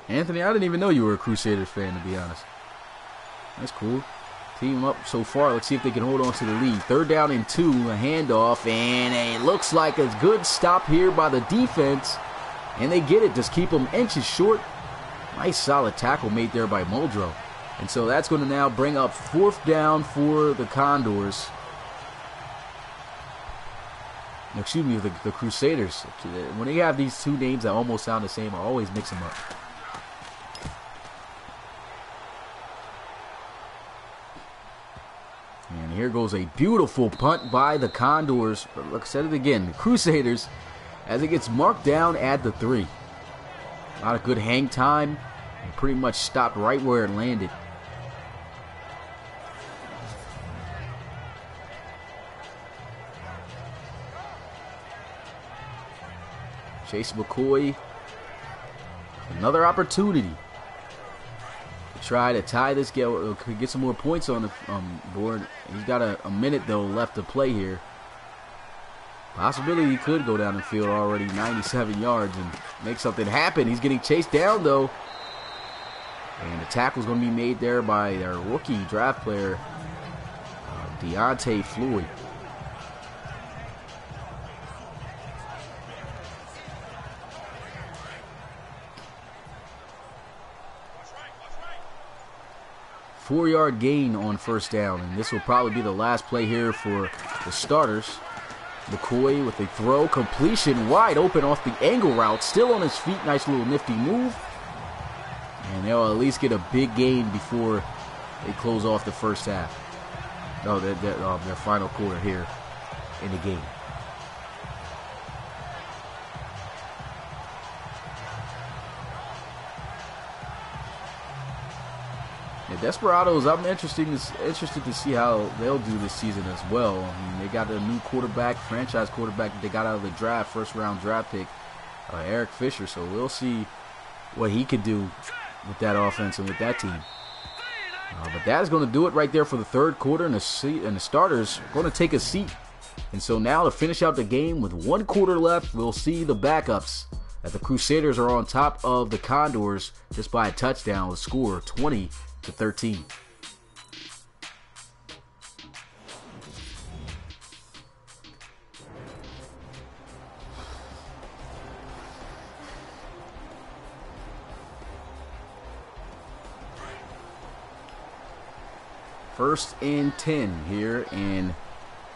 Anthony, I didn't even know you were a Crusaders fan, to be honest. That's cool. Team up so far. Let's see if they can hold on to the lead. 3rd down and 2, a handoff, and it looks like a good stop here by the defense. And they get it. Just keep them inches short. Nice solid tackle made there by Muldrow. And so that's going to now bring up 4th down for the Condors. Excuse me, the Crusaders. When they have these two names that almost sound the same, I always mix them up. And here goes a beautiful punt by the Condors. But look, I said it again, the Crusaders, as it gets marked down at the 3. A lot of good hang time, and pretty much stopped right where it landed. Chase McCoy, another opportunity to try to tie this game, get some more points on the board. He's got a minute, though, left to play here. Possibility he could go down the field already 97 yards and make something happen. He's getting chased down, though. And the tackle's going to be made there by their rookie draft player, Deontay Floyd. Four-yard gain on 1st down, and this will probably be the last play here for the starters. McCoy with a throw, completion wide open off the angle route, still on his feet, nice little nifty move. And they'll at least get a big gain before they close off the first half. No, their final quarter here in the game. Desperados, I'm interested to see how they'll do this season as well. I mean, they got a new quarterback, franchise quarterback that they got out of the draft, 1st-round draft pick, Eric Fisher. So we'll see what he could do with that offense and with that team. But that is going to do it right there for the 3rd quarter, and the starters are going to take a seat. And so now to finish out the game with 1 quarter left, we'll see the backups. That the Crusaders are on top of the Condors just by a touchdown with score 20-13. First and 10 here, and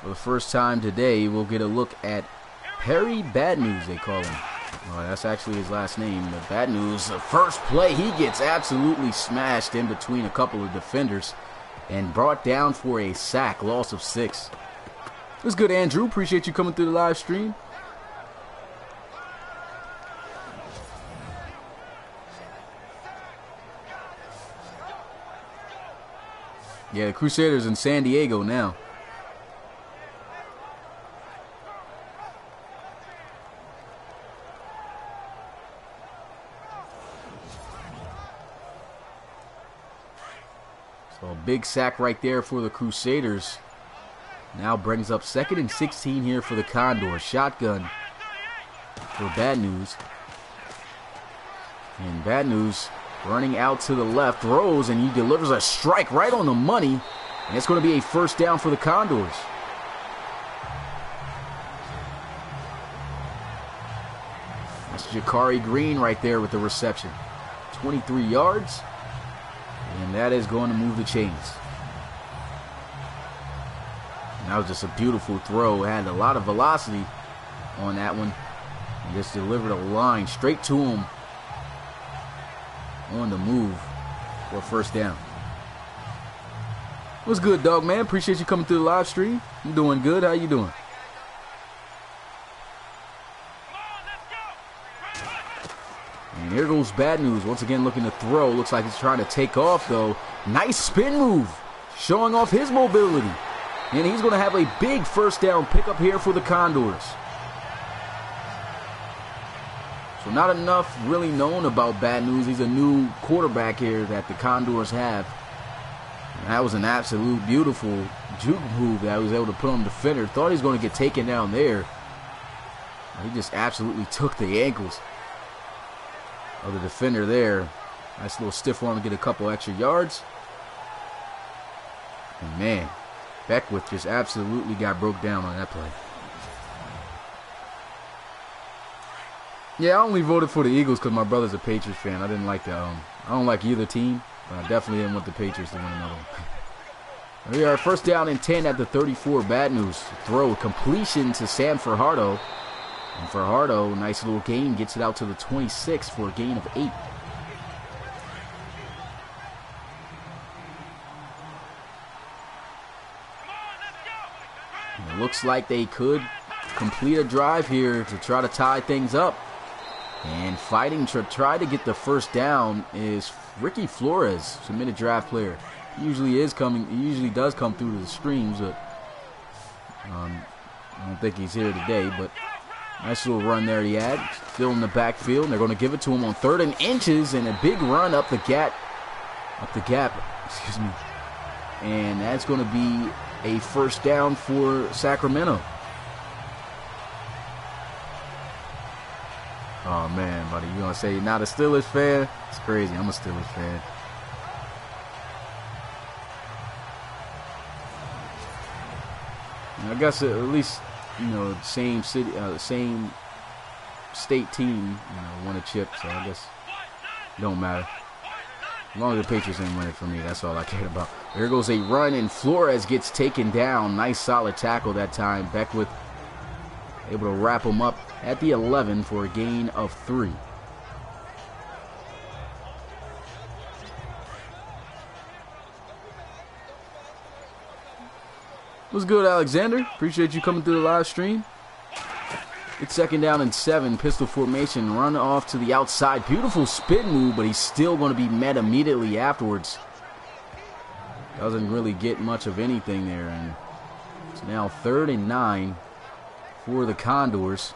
for the first time today, we'll get a look at Perry Bad News, they call him. That's actually his last name. The Bad News, the first play, he gets absolutely smashed in between a couple of defenders and brought down for a sack, loss of 6. It was good, Andrew. Appreciate you coming through the live stream. Yeah, the Crusaders in San Diego now. So a big sack right there for the Crusaders. Now brings up 2nd and 16 here for the Condors. Shotgun for Bad News. And Bad News running out to the left, throws, and he delivers a strike right on the money. And it's going to be a 1st down for the Condors. That's Jakari Green right there with the reception. 23 yards. And that is going to move the chains. And that was just a beautiful throw. It had a lot of velocity on that one. He just delivered a line straight to him on the move for 1st down. What's good, dog, man? Appreciate you coming through the live stream. I'm doing good. How you doing? And here goes Bad News. Once again looking to throw. Looks like he's trying to take off, though. Nice spin move. Showing off his mobility. And he's going to have a big first down pickup here for the Condors. So not enough really known about Bad News. He's a new quarterback here that the Condors have. And that was an absolute beautiful juke move that he was able to put on the defender. Thought he was going to get taken down there. He just absolutely took the ankles of the defender there. Nice little stiff arm to get a couple extra yards. And man, Beckwith just absolutely got broke down on that play. Yeah, I only voted for the Eagles because my brother's a Patriots fan. I didn't like the I don't like either team, but I definitely didn't want the Patriots to win another one. We are first down and 10 at the 34. Bad News. Throw completion to Sam Fajardo. And Fajardo, nice little gain, gets it out to the 26 for a gain of 8. And it looks like they could complete a drive here to try to tie things up. And fighting to try to get the first down is Ricky Flores, submitted draft player. He usually does come through to the streams, but I don't think he's here today. But nice little run there he had. Still in the backfield. And they're going to give it to him on 3rd and inches, and a big run up the gap. Excuse me. And that's going to be a first down for Sacramento. Oh, man, buddy. You going to say you're not a Steelers fan? It's crazy. I'm a Steelers fan. And I guess at least, you know, same city, same state team, you know, won a chip. So I guess it don't matter. As long as the Patriots didn't win it for me, that's all I cared about. Here goes a run, and Flores gets taken down. Nice solid tackle that time. Beckwith able to wrap him up at the 11 for a gain of 3. What's good, Alexander? Appreciate you coming through the live stream. It's 2nd down and 7. Pistol formation. Run off to the outside. Beautiful spin move, but he's still going to be met immediately afterwards. Doesn't really get much of anything there. And it's now 3rd and 9 for the Condors.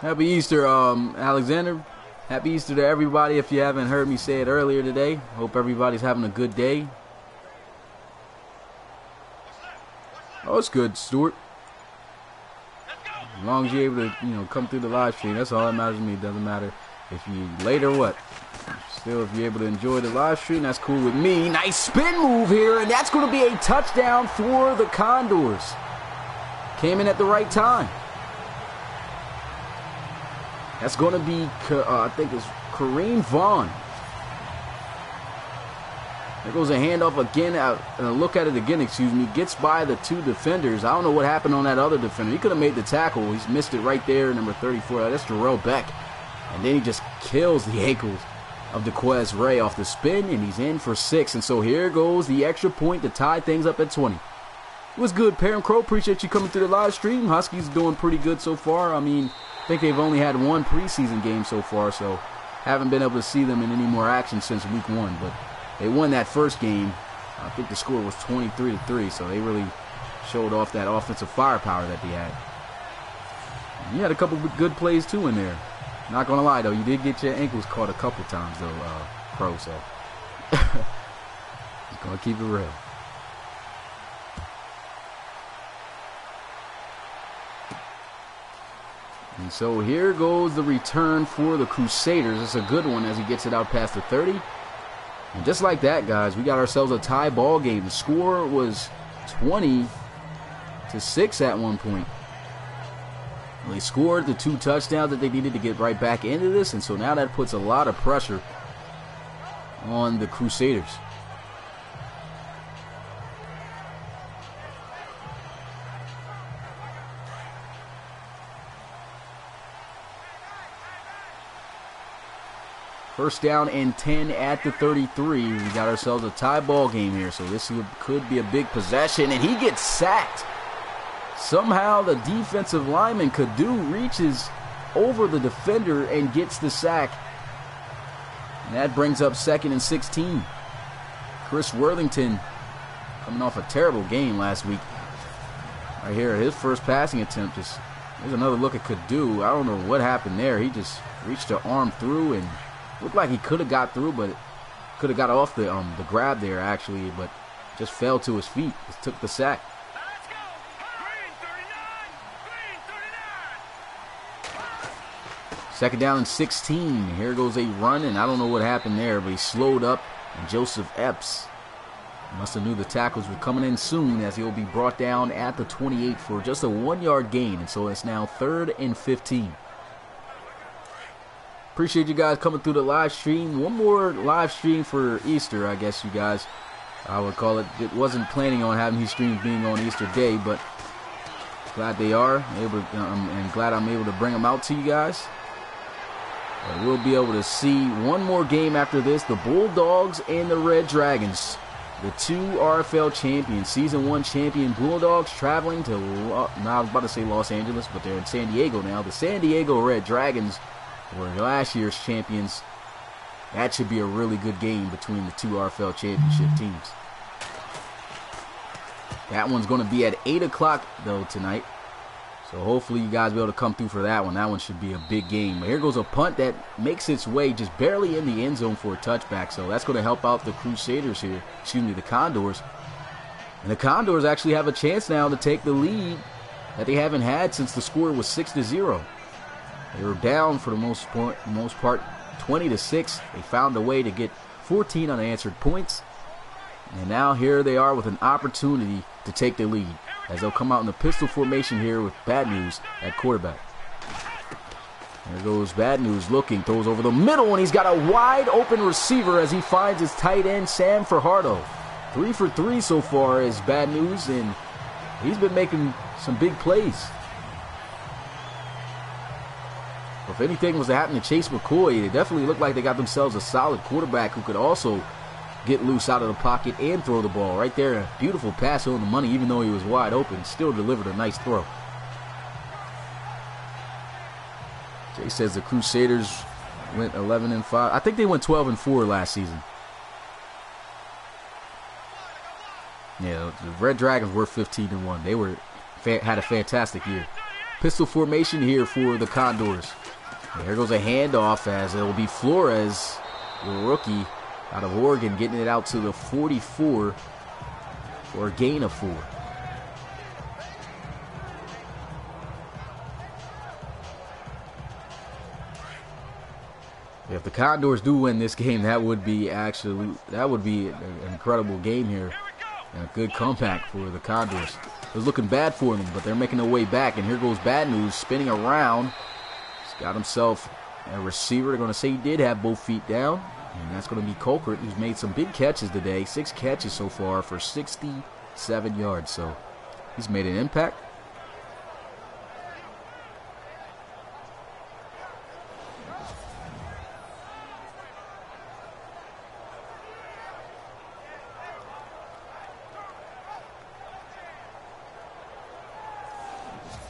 Happy Easter, Alexander. Happy Easter to everybody. If you haven't heard me say it earlier today, hope everybody's having a good day. Oh, it's good, Stuart. As long as you're able to, you know, come through the live stream, that's all that matters to me. It doesn't matter if you late or what. Still, if you're able to enjoy the live stream, that's cool with me. Nice spin move here, and that's going to be a touchdown for the Condors. Came in at the right time. That's going to be, I think it's Kareem Vaughn. There goes a handoff again. Look at it again, excuse me. Gets by the 2 defenders. I don't know what happened on that other defender. He could have made the tackle. He's missed it right there, number 34. That's Jarrell Beck. And then he just kills the ankles of DeQuez Ray off the spin, and he's in for 6. And so here goes the extra point to tie things up at 20. What's good, Parent Crow? Appreciate you coming through the live stream. Huskies doing pretty good so far. I mean, I think they've only had 1 preseason game so far, so haven't been able to see them in any more action since week 1. But they won that first game. I think the score was 23-3, so they really showed off that offensive firepower that they had. And you had a couple of good plays, too, in there. Not going to lie, though, you did get your ankles caught a couple times, though, Pro, so just going to keep it real. And so here goes the return for the Crusaders. It's a good one as he gets it out past the 30. And just like that, guys, we got ourselves a tie ball game. The score was 20-6 at one point. They scored the 2 touchdowns that they needed to get right back into this, and so now that puts a lot of pressure on the Crusaders. First down and 10 at the 33. We got ourselves a tie ball game here, so this could be a big possession, and he gets sacked. Somehow the defensive lineman reaches over the defender and gets the sack. And that brings up 2nd and 16. Chris Worthington coming off a terrible game last week. Right here, his first passing attempt. There's another look at Kadu. I don't know what happened there. He just reached the arm through and looked like he could have got through, but could have got off the grab there actually, but just fell to his feet. Just took the sack. Second down and 16. Here goes a run, and I don't know what happened there, but he slowed up, and Joseph Epps must have knew the tackles were coming in soon, as he'll be brought down at the 28 for just a 1-yard gain, and so it's now 3rd and 15. Appreciate you guys coming through the live stream. One more live stream for Easter, I guess you guys, I would call it. It wasn't planning on having these streams being on Easter Day, but glad they are and glad I'm able to bring them out to you guys. But we'll be able to see one more game after this. The Bulldogs and the Red Dragons, the 2 RFL champions, Season 1 champion Bulldogs, traveling to, now I was about to say Los Angeles, but they're in San Diego now. The San Diego Red Dragons were last year's champions. That should be a really good game between the 2 RFL championship teams. That one's going to be at 8 o'clock, though, tonight. So hopefully you guys will be able to come through for that one. That one should be a big game. But here goes a punt that makes its way just barely in the end zone for a touchback. So that's going to help out the Crusaders here. Excuse me, the Condors. And the Condors actually have a chance now to take the lead that they haven't had since the score was 6-0. They were down for the most part, 20-6. They found a way to get 14 unanswered points. And now here they are with an opportunity to take the lead, as they'll come out in the pistol formation here with Bad News at quarterback. There goes Bad News looking, throws over the middle, and he's got a wide open receiver as he finds his tight end, Sam Fajardo. 3 for 3 so far is Bad News, and he's been making some big plays. If anything was to happen to Chase McCoy, it definitely looked like they got themselves a solid quarterback who could also get loose out of the pocket and throw the ball. Right there, a beautiful pass on the money, even though he was wide open, still delivered a nice throw. Jay says the Crusaders went 11-5. I think they went 12-4 last season. Yeah, the Red Dragons were 15-1. They had a fantastic year. Pistol formation here for the Condors. And here goes a handoff, as it will be Flores, the rookie out of Oregon, getting it out to the 44 for a gain of 4. If the Condors do win this game, that would be an incredible game here. And a good comeback for the Condors. It was looking bad for them, but they're making their way back. And here goes Bad News spinning around. He's got himself a receiver. They're going to say he did have both feet down. And that's going to be Colquitt, who's made some big catches today. 6 catches so far for 67 yards. So he's made an impact.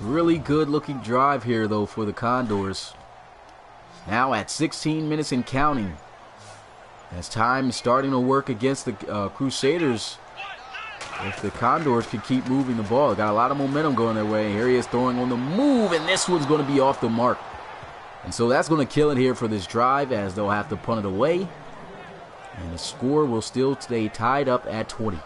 Really good looking drive here though for the Condors. Now at 16 minutes and counting. As time is starting to work against the Crusaders. If the Condors can keep moving the ball. They got a lot of momentum going their way. Here he is throwing on the move, and this one's going to be off the mark. And so that's going to kill it here for this drive, as they'll have to punt it away. And the score will still stay tied up at 20.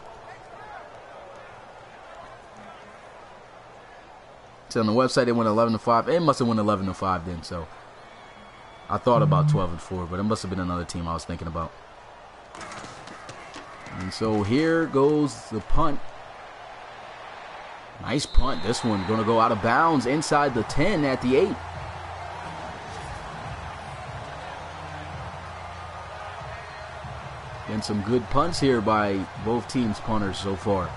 So on the website they went 11-5. It must have went 11-5 then. So I thought about 12-4, but it must have been another team I was thinking about. And so here goes the punt. Nice punt. This one going to go out of bounds inside the 10 at the 8. Been some good punts here by both teams' punters so far.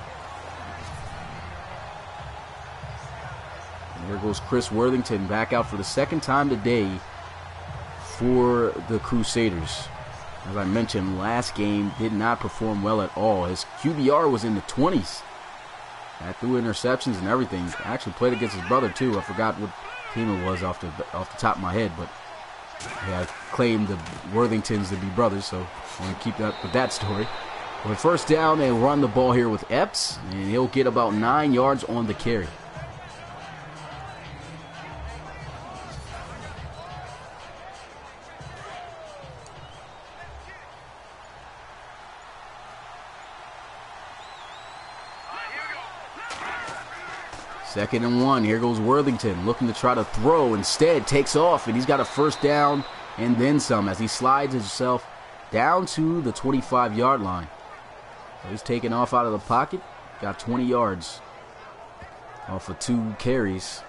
And here goes Chris Worthington back out for the second time today for the Crusaders. As I mentioned, last game did not perform well at all. His QBR was in the 20s. Threw interceptions and everything. Actually played against his brother too. I forgot what team it was off the top of my head, but yeah, I claimed the Worthingtons to be brothers, so I'm going to keep that with that story. But first down, they run the ball here with Epps, and he'll get about 9 yards on the carry. Second and 1. Here goes Worthington looking to try to throw. Instead, takes off, and he's got a first down and then some as he slides himself down to the 25-yard line. So he's taking off out of the pocket. Got 20 yards off of 2 carries.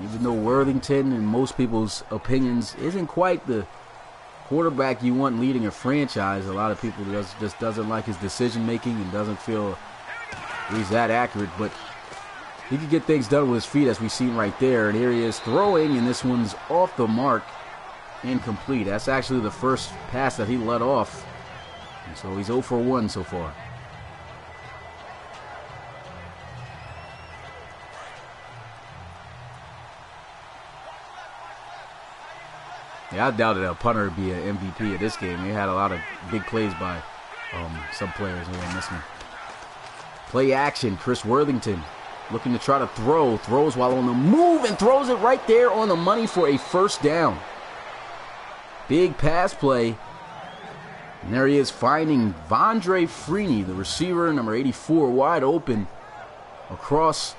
Even though Worthington, in most people's opinions, isn't quite the quarterback you want leading a franchise, a lot of people just doesn't like his decision making and doesn't feel he's that accurate. But he can get things done with his feet, as we've seen right there. And here he is throwing, and this one's off the mark, incomplete. That's actually the first pass that he let off. And so he's 0 for 1 so far. Yeah, I doubted a punter would be an MVP of this game. They had a lot of big plays by some players here in this one. Play action, Chris Worthington looking to try to throw. Throws while on the move and throws it right there on the money for a first down. Big pass play. And there he is finding Vondre Freeney, the receiver, number 84, wide open across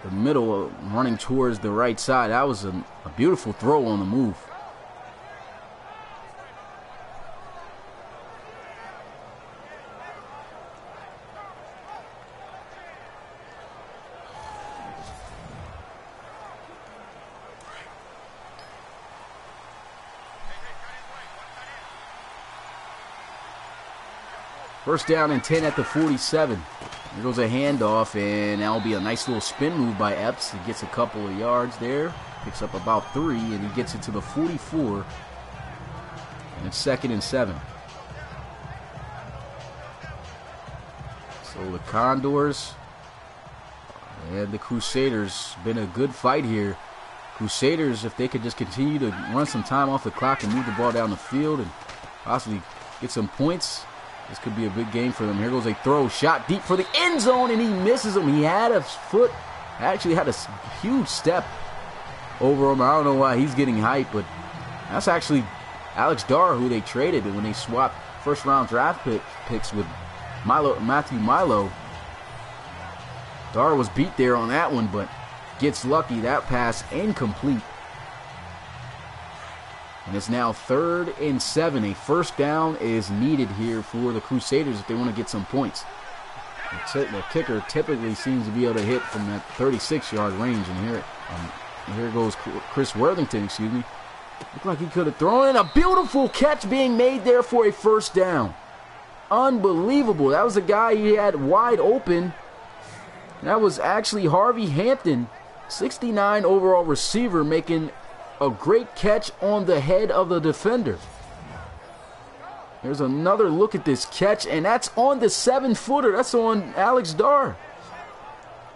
the middle, running towards the right side. That was a beautiful throw on the move. First down and 10 at the 47. Here goes a handoff, and that'll be a nice little spin move by Epps. He gets a couple of yards there, picks up about 3, and he gets it to the 44. And it's 2nd and 7. So the Condors and the Crusaders, been a good fight here. Crusaders, if they could just continue to run some time off the clock and move the ball down the field and possibly get some points, this could be a big game for them. Here goes a throw, shot deep for the end zone, and he misses him. He had a foot, actually had a huge step over him. I don't know why he's getting hyped, but that's actually Alex Dar, who they traded when they swapped first-round draft picks with Matthew Milo. Dar was beat there on that one, but gets lucky. That pass incomplete. And it's now 3rd and 7. A first down is needed here for the Crusaders if they want to get some points. The kicker typically seems to be able to hit from that 36-yard range. And here goes Chris Worthington, excuse me. Looked like he could have thrown in. A beautiful catch being made there for a first down. Unbelievable. That was the guy he had wide open. That was actually Harvey Hampton, 69 overall receiver, making a great catch on the head of the defender. There's another look at this catch, and that's on the 7-footer. That's on Alex Dar.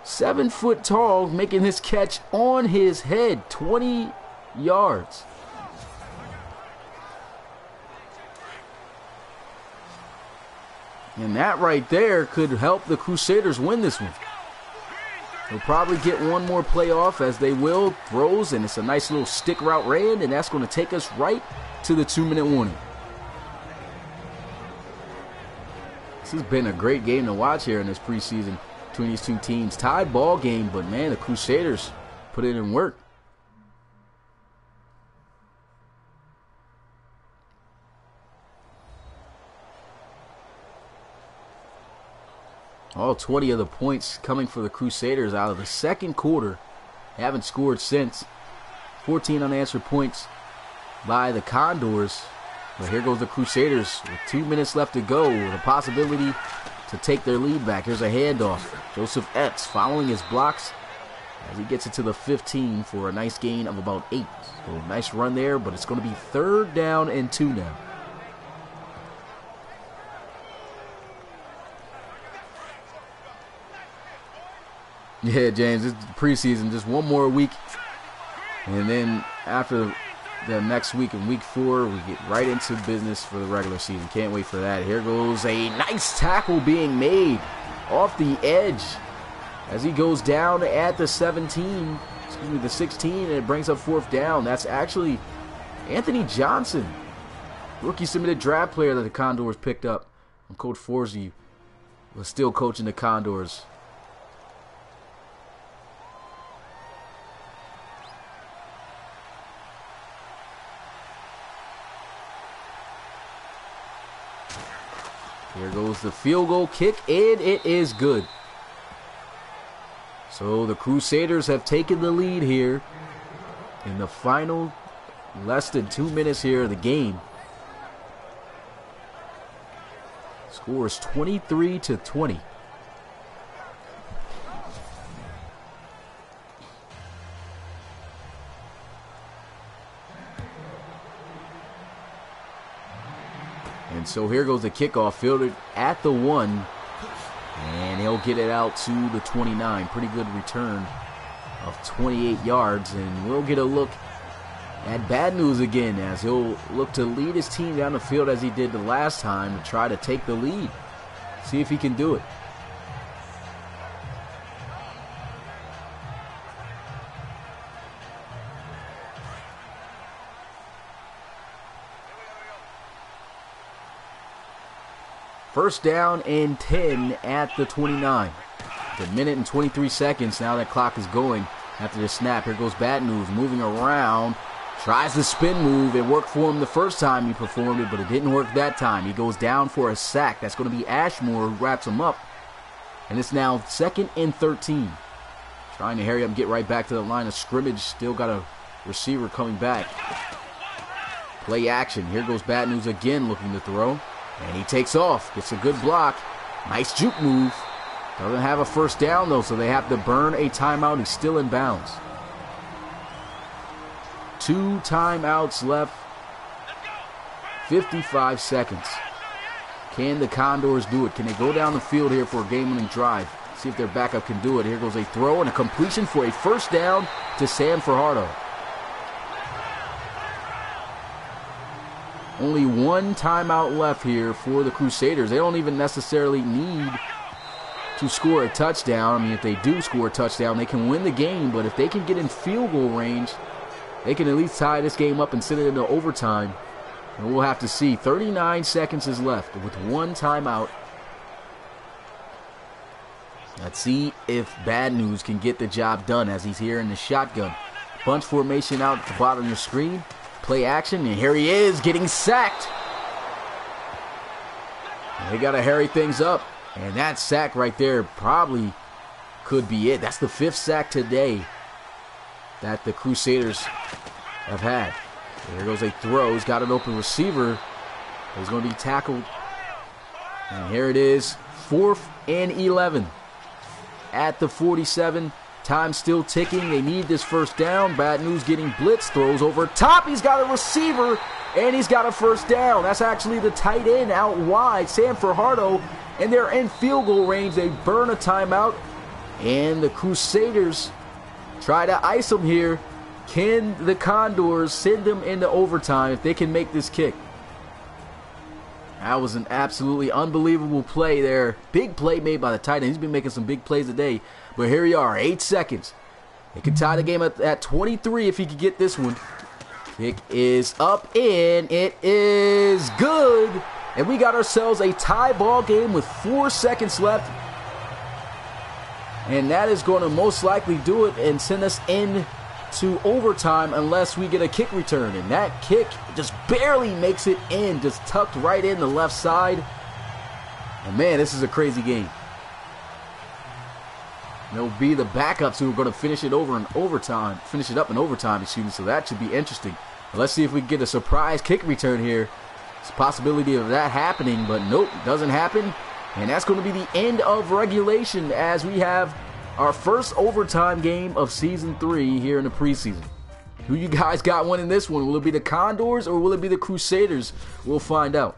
7 foot tall, making this catch on his head, 20 yards. And that right there could help the Crusaders win this one. They'll probably get one more play off, as they will. Throws, and it's a nice little stick route ran, and that's going to take us right to the 2-minute warning. This has been a great game to watch here in this preseason between these two teams. Tied ball game, but man, the Crusaders put it in work. All 20 of the points coming for the Crusaders out of the second quarter. They haven't scored since. 14 unanswered points by the Condors. But here goes the Crusaders with 2 minutes left to go with a possibility to take their lead back. Here's a handoff. Joseph Epps following his blocks as he gets it to the 15 for a nice gain of about 8. So nice run there, but it's going to be 3rd down and 2 now. Yeah, James, it's preseason, just one more week. And then after the next week, in week 4, we get right into business for the regular season. Can't wait for that. Here goes a nice tackle being made off the edge as he goes down at the 17, the 16, and it brings up 4th down. That's actually Anthony Johnson, rookie submitted draft player that the Condors picked up. And Coach Forsey was still coaching the Condors. Here goes the field goal kick, and it is good. So the Crusaders have taken the lead here in the final less than 2 minutes here of the game. Score is 23-20. And so here goes the kickoff, fielded at the 1. And he'll get it out to the 29. Pretty good return of 28 yards. And we'll get a look at Bad News again as he'll look to lead his team down the field as he did the last time to try to take the lead. See if he can do it. First down and 10 at the 29. The minute and 23 seconds now that clock is going after the snap. Here goes Bad News moving around. Tries the spin move. It worked for him the first time he performed it, but it didn't work that time. He goes down for a sack. That's going to be Ashmore who wraps him up. And it's now 2nd and 13. Trying to hurry up and get right back to the line of scrimmage. Still got a receiver coming back. Play action. Here goes Bad News again looking to throw. And he takes off, gets a good block. Nice juke move. Doesn't have a first down, though, so they have to burn a timeout. He's still in bounds. 2 timeouts left. 55 seconds. Can the Condors do it? Can they go down the field here for a game-winning drive? See if their backup can do it. Here goes a throw and a completion for a first down to Sam Fajardo. Only 1 timeout left here for the Crusaders. They don't even necessarily need to score a touchdown. I mean, if they do score a touchdown, they can win the game. But if they can get in field goal range, they can at least tie this game up and send it into overtime. And we'll have to see. 39 seconds is left with 1 timeout. Let's see if Bad News can get the job done as he's here in the shotgun. Bunch formation out at the bottom of your screen. Play action, and here he is getting sacked. And they got to hurry things up. And that sack right there probably could be it. That's the 5th sack today that the Crusaders have had. There goes a throw. He's got an open receiver. He's going to be tackled. And here it is, 4th and 11 at the 47. Time still ticking. They need this first down. Bad News getting blitz. Throws over top. He's got a receiver, and he's got a first down. That's actually the tight end out wide, Sam Fajardo, and they're in field goal range. They burn a timeout, and the Crusaders try to ice them here. Can the Condors send them into overtime if they can make this kick? That was an absolutely unbelievable play there. Big play made by the tight end. He's been making some big plays today. But here we are, 8 seconds. They can tie the game at 23 if he could get this one. Kick is up, and it is good. And we got ourselves a tie ball game with 4 seconds left. And that is going to most likely do it and send us in to overtime unless we get a kick return. And that kick just barely makes it in, just tucked right in the left side. And man, this is a crazy game. They'll be the backups who are going to finish it up in overtime, excuse me. So that should be interesting. But let's see if we can get a surprise kick return here. There's a possibility of that happening, but nope, doesn't happen. And that's going to be the end of regulation as we have our first overtime game of Season 3 here in the preseason. Who you guys got winning this one? Will it be the Condors or will it be the Crusaders? We'll find out.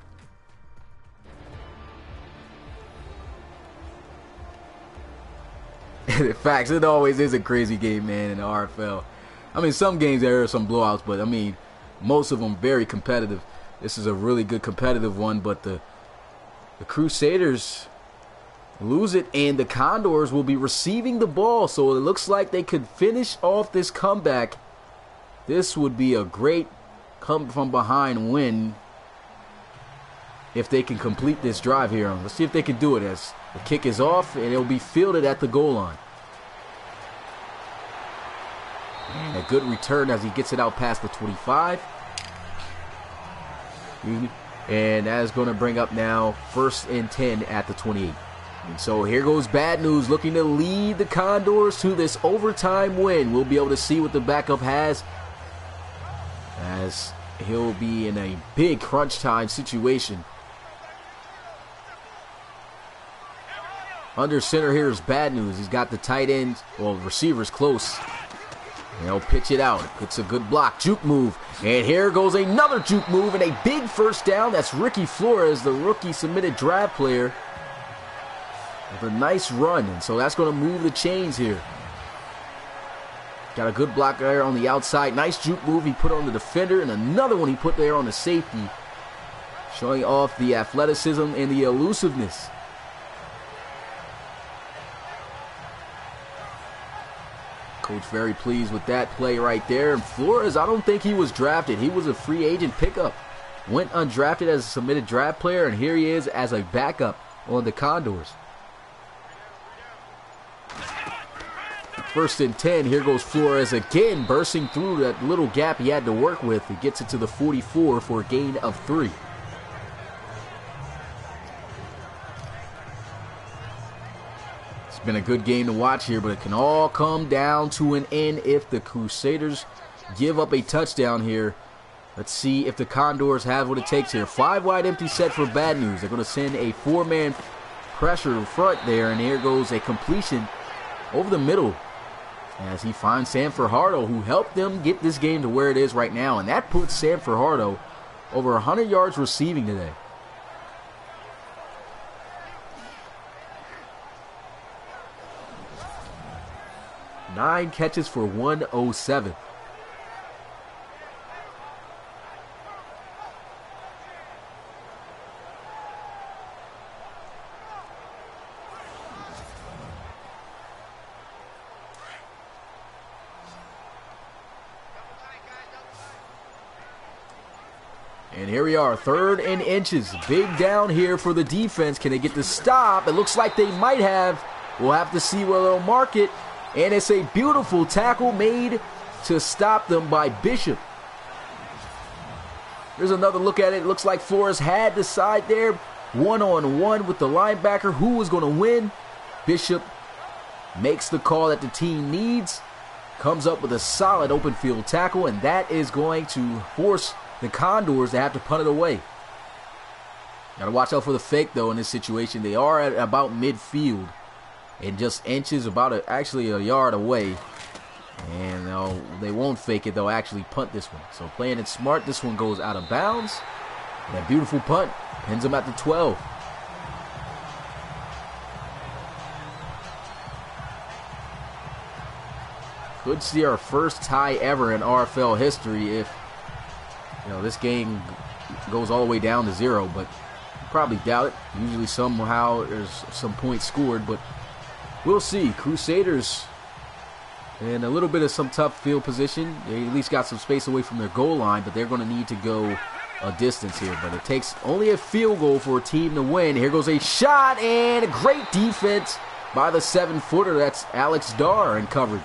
Facts, it always is a crazy game, man, in the RFL. I mean, some games there are some blowouts, but I mean, most of them very competitive. This is a really good competitive one, but the Crusaders lose it, and the Condors will be receiving the ball, so it looks like they could finish off this comeback. This would be a great come from behind win if they can complete this drive here. Let's see if they can do it as the kick is off, and it'll be fielded at the goal line. And a good return as he gets it out past the 25. And that is going to bring up now 1st and 10 at the 28. And so here goes Bad News looking to lead the Condors to this overtime win. We'll be able to see what the backup has as he'll be in a big crunch time situation. Under center here is Bad News. He's got the tight end, well, receivers close. And he'll pitch it out. It's a good block. Juke move. And here goes another juke move and a big first down. That's Ricky Flores, the rookie submitted draft player, with a nice run. And so that's going to move the chains here. Got a good block there on the outside. Nice juke move he put on the defender. And another one he put there on the safety. Showing off the athleticism and the elusiveness. Coach very pleased with that play right there. And Flores, I don't think he was drafted. He was a free agent pickup. Went undrafted as a submitted draft player, and here he is as a backup on the Condors. 1st and 10. Here goes Flores again, bursting through that little gap he had to work with. He gets it to the 44 for a gain of 3. It's been a good game to watch here, but it can all come down to an end if the Crusaders give up a touchdown here. Let's see if the Condors have what it takes here. 5 wide empty set for Bad News. They're going to send a 4-man pressure in front there, and here goes a completion over the middle as he finds Sam Fajardo, who helped them get this game to where it is right now, and that puts Sam Fajardo over 100 yards receiving today. Nine catches for 107. And here we are, 3rd and inches. Big down here for the defense. Can they get the stop? It looks like they might have. We'll have to see where they'll mark it. And it's a beautiful tackle made to stop them by Bishop. Here's another look at it. It looks like Flores had the side there. 1-on-1 with the linebacker. Who was going to win? Bishop makes the call that the team needs. Comes up with a solid open field tackle. And that is going to force the Condors to have to punt it away. Got to watch out for the fake, though, in this situation. They are at about midfield. And just inches, actually a yard away. And they won't fake it. They'll actually punt this one. So playing it smart, this one goes out of bounds. And a beautiful punt. Pins them at the 12. Could see our first tie ever in RFL history if this game goes all the way down to 0. But probably doubt it. Usually somehow there's some points scored, but we'll see. Crusaders and a little bit of some tough field position. They at least got some space away from their goal line, but they're going to need to go a distance here. But it takes only a field goal for a team to win. Here goes a shot and a great defense by the 7-footer. That's Alex Darr in coverage.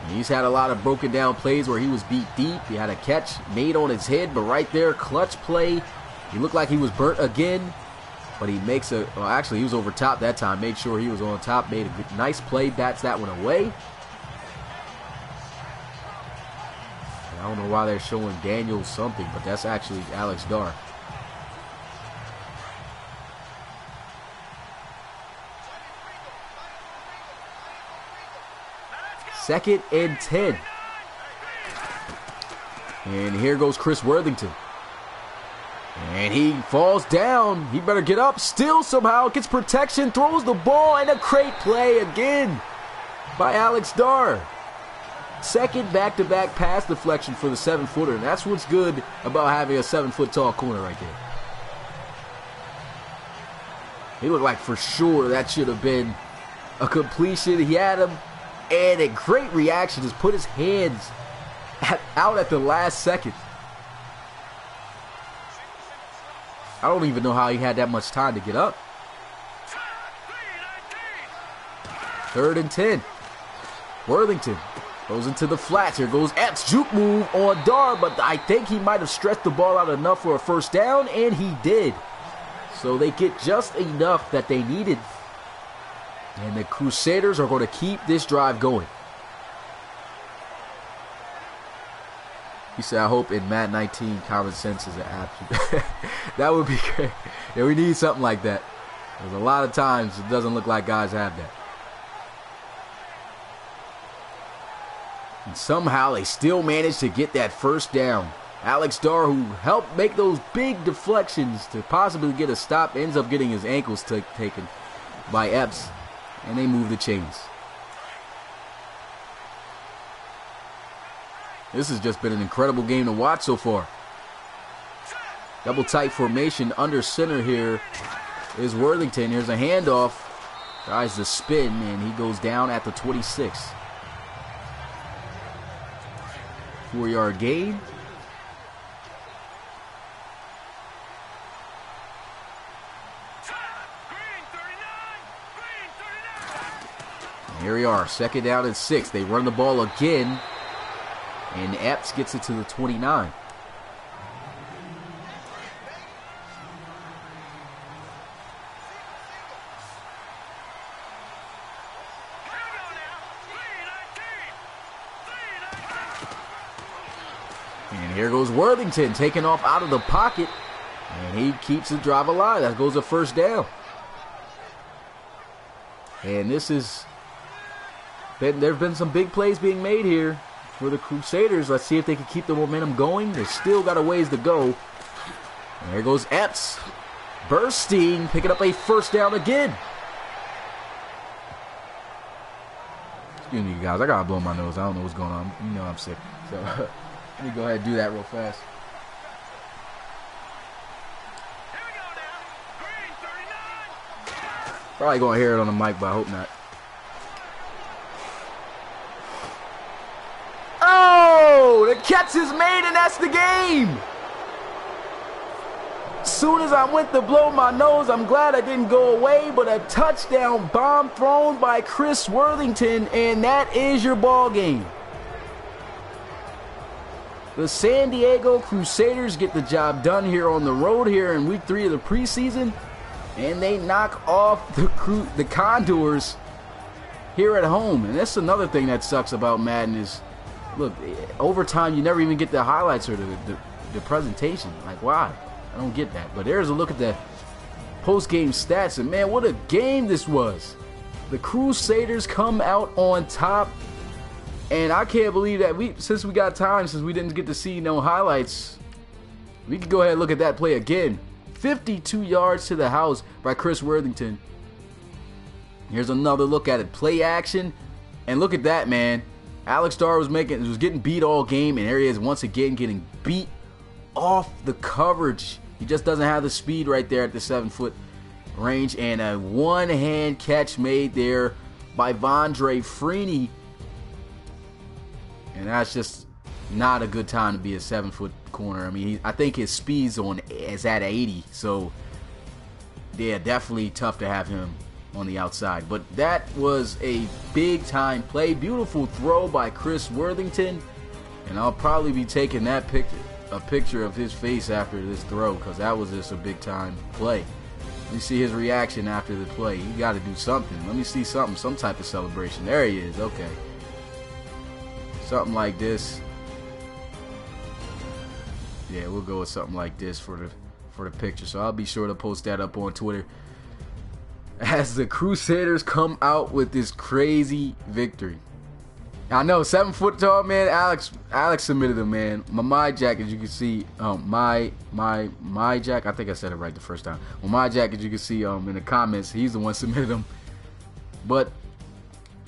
And he's had a lot of broken down plays where he was beat deep. He had a catch made on his head, but right there, clutch play. He looked like he was burnt again. But he makes a, well, actually he was over top that time. Made sure he was on top. Made a good, nice play. Bats that one away. And I don't know why they're showing Daniel something, but that's actually Alex Dar. Second and 10. And here goes Chris Worthington. And he falls down. He better get up. Still somehow gets protection. Throws the ball. And a great play again by Alex Dar. Second back-to-back pass deflection for the 7-footer. And that's what's good about having a 7-foot-tall corner right there. He looked like for sure that should have been a completion. He had him. And a great reaction. Just put his hands out at the last second. I don't even know how he had that much time to get up. 3rd and 10. Worthington goes into the flats. Here goes Epps. Juke move on Dar, but I think he might have stretched the ball out enough for a first down, and he did. So they get just enough that they needed. And the Crusaders are going to keep this drive going. You said, I hope in Madden 19 common sense is an app. That would be great. Yeah, we need something like that. Because a lot of times it doesn't look like guys have that. And somehow they still managed to get that first down. Alex Dar, who helped make those big deflections to possibly get a stop, ends up getting his ankles taken by Epps. And they move the chains. This has just been an incredible game to watch so far. Double tight formation under center here is Worthington. Here's a handoff. Tries to spin, and he goes down at the 26. 4-yard gain. Here we are, 2nd down and 6. They run the ball again, and Epps gets it to the 29. And here goes Worthington, taking off out of the pocket, and he keeps the drive alive. That goes a first down. And this is... There have been some big plays being made here for the Crusaders. Let's see if they can keep the momentum going. They still got a ways to go. And there goes Epps. Bursting, picking up a first down again. Excuse me, guys. I got to blow my nose. I don't know what's going on. You know I'm sick. So let me go ahead and do that real fast. Probably going to hear it on the mic, but I hope not. Oh, the catch is made, and that's the game. Soon as I went to blow my nose, I'm glad I didn't go away, but a touchdown bomb thrown by Chris Worthington, and that is your ball game. The San Diego Crusaders get the job done here on the road here in week 3 of the preseason, and they knock off the Condors here at home. And that's another thing that sucks about Madden is, look, overtime you never even get the highlights or the presentation. Like, why? I don't get that. But there's a look at the post-game stats, and man, what a game this was. The Crusaders come out on top, and I can't believe that since we got time, since we didn't get to see no highlights, we could go ahead and look at that play again. 52 yards to the house by Chris Worthington. Here's another look at it. Play action, and look at that, man. Alex Dar was getting beat all game, and here he is once again getting beat off the coverage. He just doesn't have the speed right there at the 7-foot range, and a one-hand catch made there by Vondre Freeney. And that's just not a good time to be a 7-foot corner. I mean, I think his speed's is at 80, so yeah, definitely tough to have him on the outside. But that was a big-time play. Beautiful throw by Chris Worthington, and I'll probably be taking that picture of his face after this throw, because that was just a big time play. You see his reaction after the play. He got to do something. Let me see something, some type of celebration. There he is. Okay. Something like this. Yeah, we'll go with something like this for the picture. So I'll be sure to post that up on Twitter as the Crusaders come out with this crazy victory. I know, 7 foot tall man. Alex submitted him, man. My Jack, as you can see, my Jack. I think I said it right the first time. Well, my Jack, as you can see, in the comments, he's the one submitted him. But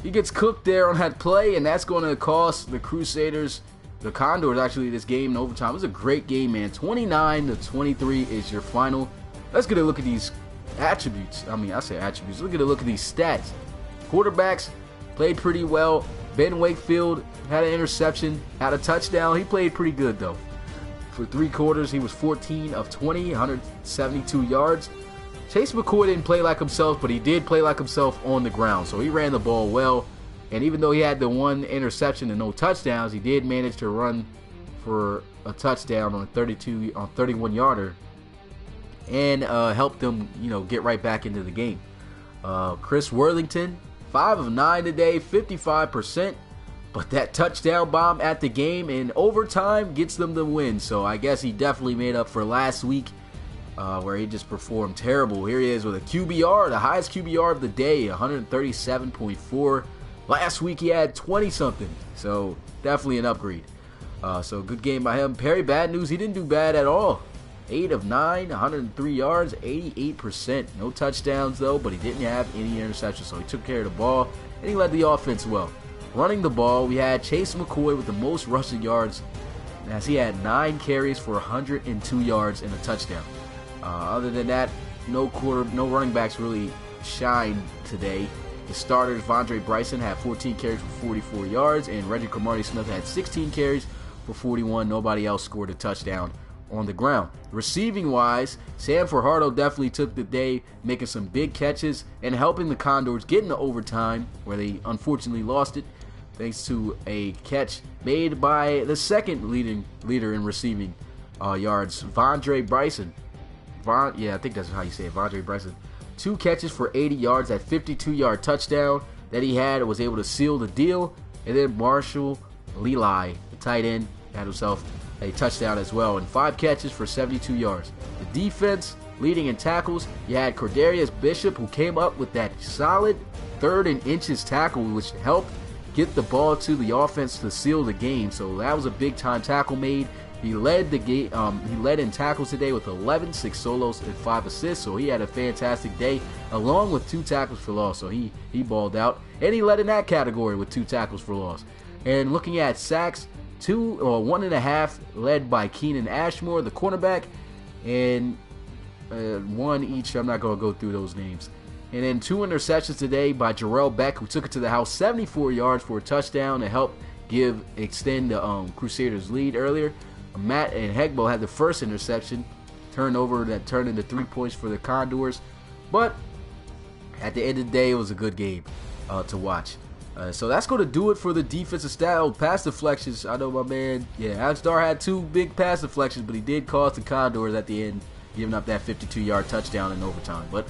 he gets cooked there on that play, and that's going to cost the Crusaders, the Condors, actually, this game in overtime. It was a great game, man. 29-23 is your final. Let's get a look at these attributes. I say attributes. Look at a look at these stats. Quarterbacks played pretty well. Ben Wakefield had an interception, had a touchdown. He played pretty good, though. For 3 quarters, he was 14 of 20, 172 yards. Chase McCoy didn't play like himself, but he did play like himself on the ground. So he ran the ball well. And even though he had the 1 interception and no touchdowns, he did manage to run for a touchdown on a 31-yarder and helped them, get right back into the game. Chris Worthington, 5 of 9 today, 55%. But that touchdown bomb at the game in overtime gets them the win. So I guess he definitely made up for last week where he just performed terrible. Here he is with a QBR, the highest QBR of the day, 137.4. Last week he had 20-something. So definitely an upgrade. So good game by him. Perry, bad news, he didn't do bad at all. 8 of 9, 103 yards, 88%. No touchdowns, though, but he didn't have any interceptions, so he took care of the ball, and he led the offense well. Running the ball, we had Chase McCoy with the most rushing yards, as he had 9 carries for 102 yards and a touchdown. Other than that, no running backs really shined today. The starters, Vondre Bryson, had 14 carries for 44 yards, and Reggie Cromartie-Smith had 16 carries for 41. Nobody else scored a touchdown on the ground. Receiving wise, Sam Fajardo definitely took the day, making some big catches and helping the Condors get into overtime, where they unfortunately lost it, thanks to a catch made by the second leader in receiving yards, Vondre Bryson. I think that's how you say it, Vondre Bryson. 2 catches for 80 yards, that 52-yard touchdown that he had was able to seal the deal. And then Marshall Leli, the tight end, had himself a touchdown as well, and 5 catches for 72 yards. The defense, leading in tackles, you had Cordarius Bishop, who came up with that solid 3rd and inches tackle, which helped get the ball to the offense to seal the game. So that was a big-time tackle made. He led the game. He led in tackles today with 11, 6 solos, and 5 assists. So he had a fantastic day, along with 2 tackles for loss. So he balled out, and he led in that category with 2 tackles for loss. And looking at sacks, 1.5 led by Keenan Ashmore, the cornerback, and 1 each. I'm not going to go through those names. And then 2 interceptions today by Jarrell Beck, who took it to the house, 74 yards for a touchdown to help extend the Crusaders' lead earlier. Matt and Hegbo had the first interception, turnover that turned into 3 points for the Condors. But at the end of the day, it was a good game to watch. So that's going to do it for the defensive style. Pass deflections, I know my man, Alex Dar had 2 big pass deflections, but he did cost the Condors at the end, giving up that 52-yard touchdown in overtime. But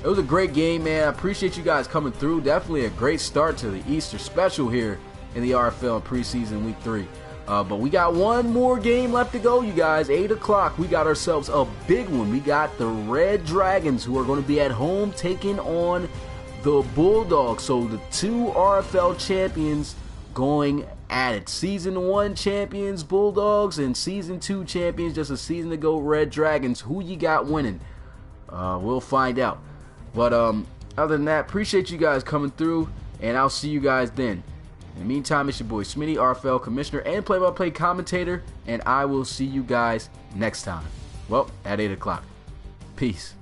it was a great game, man. I appreciate you guys coming through. Definitely a great start to the Easter special here in the RFL preseason week 3. But we got one more game left to go, you guys. 8 o'clock. We got ourselves a big one. We got the Red Dragons, who are going to be at home taking on the Bulldogs. So the 2 RFL champions going at it. Season 1 champions, Bulldogs, and Season 2 champions, just a season ago, Red Dragons. Who you got winning? We'll find out. But other than that, appreciate you guys coming through, and I'll see you guys then. In the meantime, it's your boy Smitty, RFL Commissioner and play-by-play commentator, and I will see you guys next time. Well, at 8 o'clock. Peace.